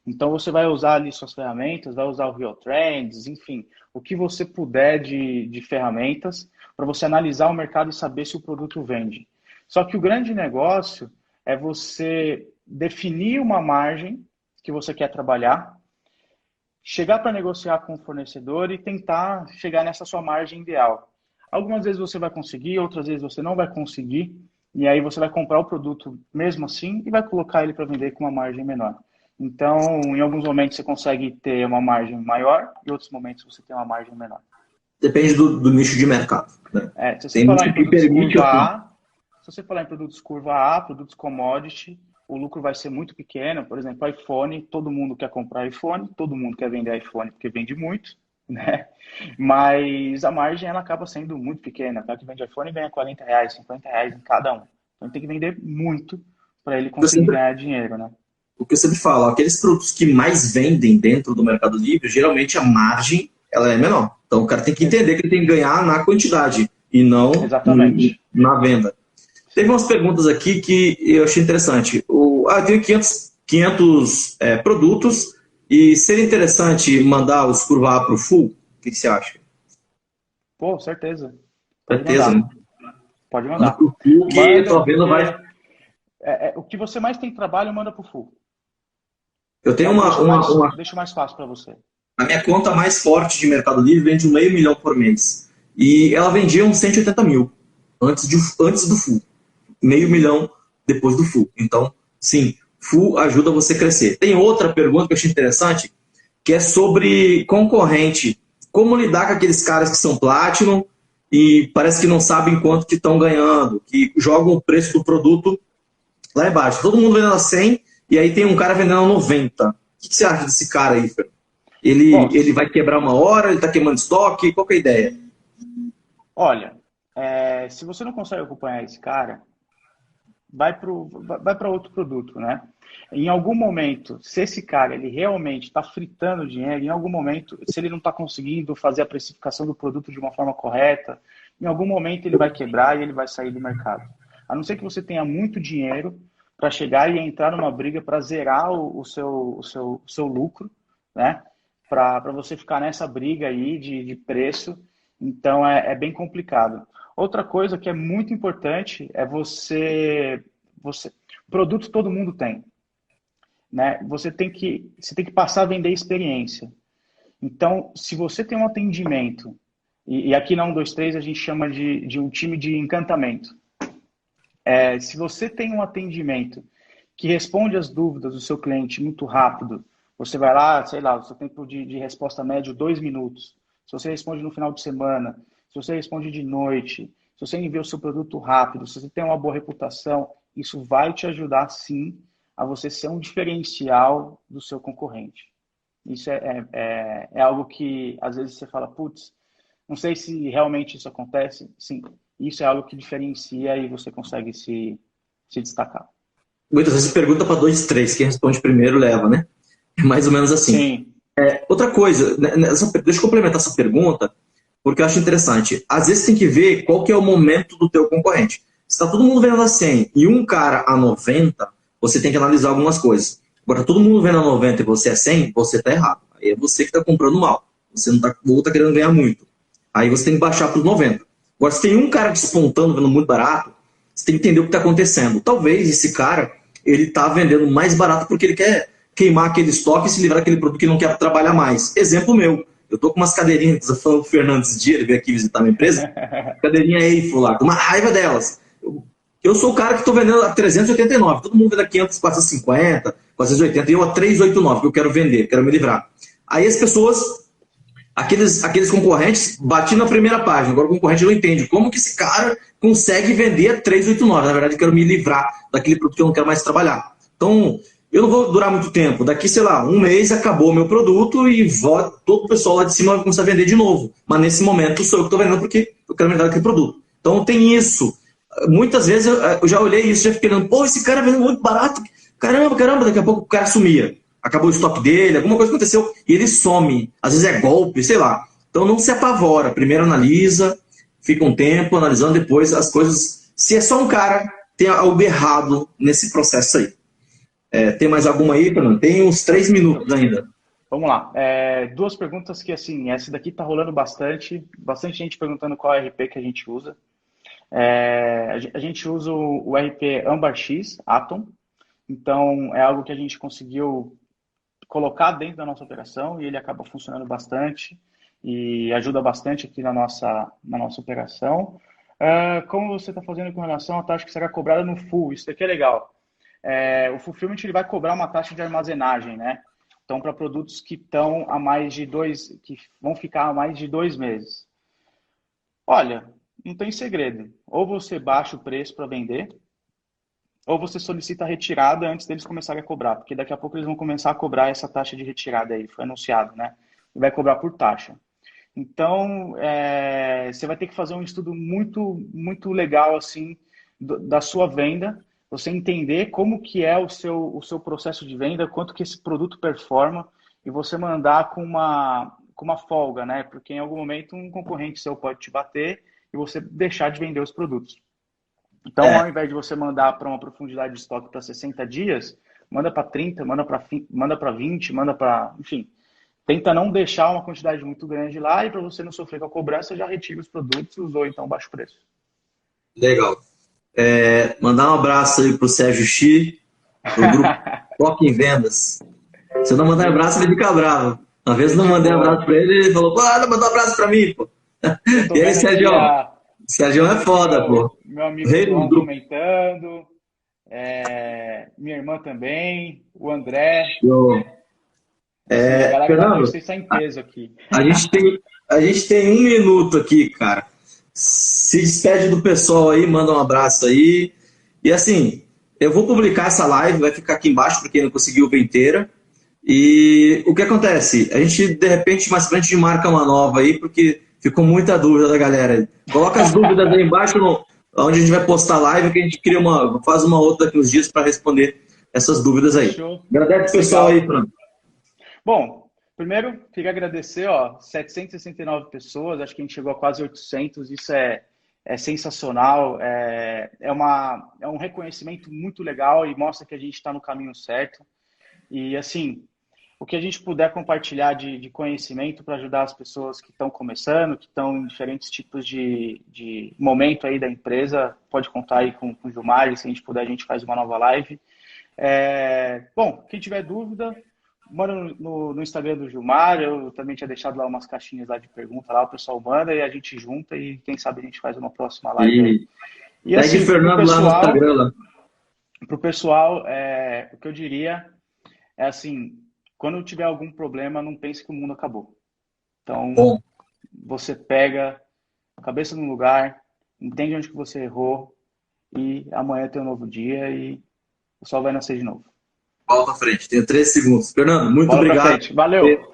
Então, você vai usar ali suas ferramentas, vai usar o Real Trends, enfim, o que você puder de ferramentas para você analisar o mercado e saber se o produto vende. Só que o grande negócio é você definir uma margem que você quer trabalhar, chegar para negociar com o fornecedor e tentar chegar nessa sua margem ideal. Algumas vezes você vai conseguir, outras vezes você não vai conseguir, e aí você vai comprar o produto mesmo assim e vai colocar ele para vender com uma margem menor. Então, em alguns momentos você consegue ter uma margem maior, e em outros momentos você tem uma margem menor. Depende do nicho de mercado. Né? Se você Tem falar nicho em que produtos permite curva assim. A, se você falar em produtos curva A, produtos commodity, o lucro vai ser muito pequeno. Por exemplo, iPhone, todo mundo quer comprar iPhone, todo mundo quer vender iPhone porque vende muito, né? Mas a margem ela acaba sendo muito pequena. O cara que vende iPhone ganha R$ 40, R$ 50 em cada um. Então tem que vender muito para ele Eu conseguir sempre, ganhar dinheiro, né? o que eu sempre falo, aqueles produtos que mais vendem dentro do Mercado Livre, geralmente a margem ela é menor. Então o cara tem que entender que ele tem que ganhar na quantidade e não Exatamente. na venda. Teve Sim. umas perguntas aqui que eu achei interessante. Eu tenho 500 produtos e seria interessante mandar os curvar para o full? O que você acha? Pô, certeza. Pode Certeza, né? mandar. Pode Manda mandar. para o full que Manda, talvez não porque vai. o que você mais tem trabalho, manda pro full. Eu tenho Deixa mais fácil para você. a minha conta mais forte de Mercado Livre vende 500 mil por mês. E ela vendia uns 180 mil antes do full. 500 mil depois do full. Então, sim, full ajuda você a crescer. Tem outra pergunta que eu achei interessante, que é sobre concorrente. Como lidar com aqueles caras que são Platinum e parece que não sabem quanto que estão ganhando, que jogam o preço do produto lá embaixo. Todo mundo vendendo a 100 e aí tem um cara vendendo a 90. O que você acha desse cara aí, Fer? Bom, Ele vai quebrar uma hora, ele está queimando estoque? Qual que é a ideia? olha, se você não consegue acompanhar esse cara, vai para outro produto, né? Em algum momento, se esse cara ele realmente está fritando dinheiro, em algum momento, se ele não está conseguindo fazer a precificação do produto de uma forma correta, em algum momento ele vai quebrar e ele vai sair do mercado. A não ser que você tenha muito dinheiro para chegar e entrar numa briga para zerar o seu lucro, né? Para você ficar nessa briga aí de preço. Então é bem complicado. Outra coisa que é muito importante é você produto todo mundo tem, né? Você tem que passar a vender experiência. Então, se você tem um atendimento, e aqui na 123 a gente chama de um time de encantamento. Se você tem um atendimento que responde às dúvidas do seu cliente muito rápido, você vai lá, sei lá, o seu tempo de resposta médio 2 minutos. Se você responde no final de semana, se você responde de noite, se você envia o seu produto rápido, se você tem uma boa reputação, isso vai te ajudar sim a você ser um diferencial do seu concorrente. Isso é algo que às vezes você fala, putz, não sei se realmente isso acontece. Sim, isso é algo que diferencia e você consegue se destacar. Muitas vezes pergunta para dois, três, quem responde primeiro leva, né? É mais ou menos assim. Sim, Outra coisa, deixa eu complementar essa pergunta, porque eu acho interessante. Às vezes tem que ver qual que é o momento do teu concorrente. Se está todo mundo vendendo a 100 e um cara a 90, você tem que analisar algumas coisas. Agora, todo mundo vendo a 90 e você é 100, você está errado. Aí é você que está comprando mal. Você não está querendo ganhar muito. Aí você tem que baixar para os 90. Agora, se tem um cara despontando, vendo muito barato, você tem que entender o que está acontecendo. Talvez esse cara ele está vendendo mais barato porque ele quer queimar aquele estoque e se livrar daquele produto que ele não quer trabalhar mais. Exemplo meu. Eu tô com umas cadeirinhas, que eu falando com o Fernando esse dia, ele veio aqui visitar a minha empresa, cadeirinha Eiffel lá, com uma raiva delas. Eu sou o cara que estou vendendo a 389, todo mundo vende a 500, 450, 480, e eu a 389, que eu quero vender, quero me livrar. Aí as pessoas, aqueles concorrentes, bati na primeira página, agora o concorrente não entende como que esse cara consegue vender a 389. Na verdade, eu quero me livrar daquele produto que eu não quero mais trabalhar. Então, eu não vou durar muito tempo. Daqui, sei lá, um mês acabou o meu produto e todo o pessoal lá de cima vai começar a vender de novo. Mas nesse momento sou eu que estou vendendo porque eu quero me livrar daquele produto. Então tem isso. Muitas vezes eu já olhei isso, já fiquei pensando, pô, esse cara vendendo muito barato. Caramba, daqui a pouco o cara sumia. Acabou o estoque dele, alguma coisa aconteceu e ele some. Às vezes é golpe, sei lá. Então não se apavora. Primeiro analisa, fica um tempo analisando, depois as coisas. Se é só um cara, tem algo errado nesse processo aí. Tem mais alguma aí, Fernando? Tem uns 3 minutos ainda. vamos lá. Duas perguntas que, assim, essa daqui tá rolando bastante gente perguntando qual RP que a gente usa. A gente usa o RP Ambar X, Atom. Então, é algo que a gente conseguiu colocar dentro da nossa operação e ele acaba funcionando bastante e ajuda bastante aqui na nossa operação. Como você está fazendo com relação à taxa que será cobrada no full? Isso daqui é legal. O fulfillment ele vai cobrar uma taxa de armazenagem, né? Então, para produtos que estão a mais de que vão ficar a mais de 2 meses. Olha, não tem segredo. Ou você baixa o preço para vender, ou você solicita a retirada antes deles começarem a cobrar, porque daqui a pouco eles vão começar a cobrar essa taxa de retirada aí, foi anunciado, né? E vai cobrar por taxa. Então, você vai ter que fazer um estudo muito, muito legal, assim, da sua venda, você entender como que é o seu processo de venda, quanto que esse produto performa, e você mandar com uma folga, né? Porque em algum momento um concorrente seu pode te bater e você deixar de vender os produtos. Então, ao É, invés de você mandar para uma profundidade de estoque para 60 dias, manda para 30, manda para 20, manda para... Enfim, tenta não deixar uma quantidade muito grande lá e para você não sofrer com a cobrança, já retira os produtos e usou então baixo preço. legal. Mandar um abraço aí pro Sérgio Xi, do grupo Foco em Vendas. Se eu não mandar um abraço, ele fica bravo. Uma vez eu não Gente mandei um boa. abraço pra ele, ele falou, pô, não mandou um abraço pra mim, pô. Eu tô E aí, vendo aqui Sérgio? Sérgio é foda, pô. meu O amigo rei do João grupo. comentando, minha irmã também, o André. Show. Assim, a galera da Fernando, Notícia está em peso aqui. a gente tem, a gente tem um minuto aqui, cara. Se despede do pessoal aí, manda um abraço aí. E assim, eu vou publicar essa live, vai ficar aqui embaixo para quem não conseguiu ver inteira. E o que acontece? A gente, de repente, mais frente, marca uma nova aí, porque ficou muita dúvida da galera. Coloca as dúvidas aí embaixo, onde a gente vai postar a live, que a gente faz uma outra daqui uns dias para responder essas dúvidas aí. Fechou. Agradece o pessoal aí, Legal. Fernando. Bom, primeiro, queria agradecer, 769 pessoas, acho que a gente chegou a quase 800, isso é sensacional, é um reconhecimento muito legal e mostra que a gente está no caminho certo. E, assim, o que a gente puder compartilhar de conhecimento para ajudar as pessoas que estão começando, que estão em diferentes tipos de momento aí da empresa, pode contar aí com o Gilmar, e se a gente puder, a gente faz uma nova live. Bom, quem tiver dúvida, manda no Instagram do Gilmar, eu também tinha deixado lá umas caixinhas lá de pergunta, lá o pessoal manda e a gente junta e quem sabe a gente faz uma próxima live aí. E E segue assim, o Fernando lá no Instagram. Lá. pro pessoal, o que eu diria é assim, quando tiver algum problema, não pense que o mundo acabou. Então, Bom, você pega a cabeça no lugar, entende onde que você errou e amanhã tem um novo dia e o sol vai nascer de novo. bola pra frente, tenho 3 segundos. Fernando, muito Bola pra obrigado frente. por ter Valeu!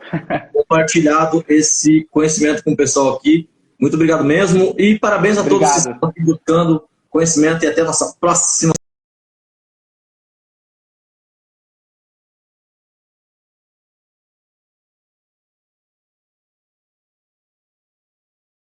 compartilhado esse conhecimento com o pessoal aqui. Muito obrigado mesmo e parabéns a todos que Obrigado. estão aqui buscando conhecimento e até a nossa próxima.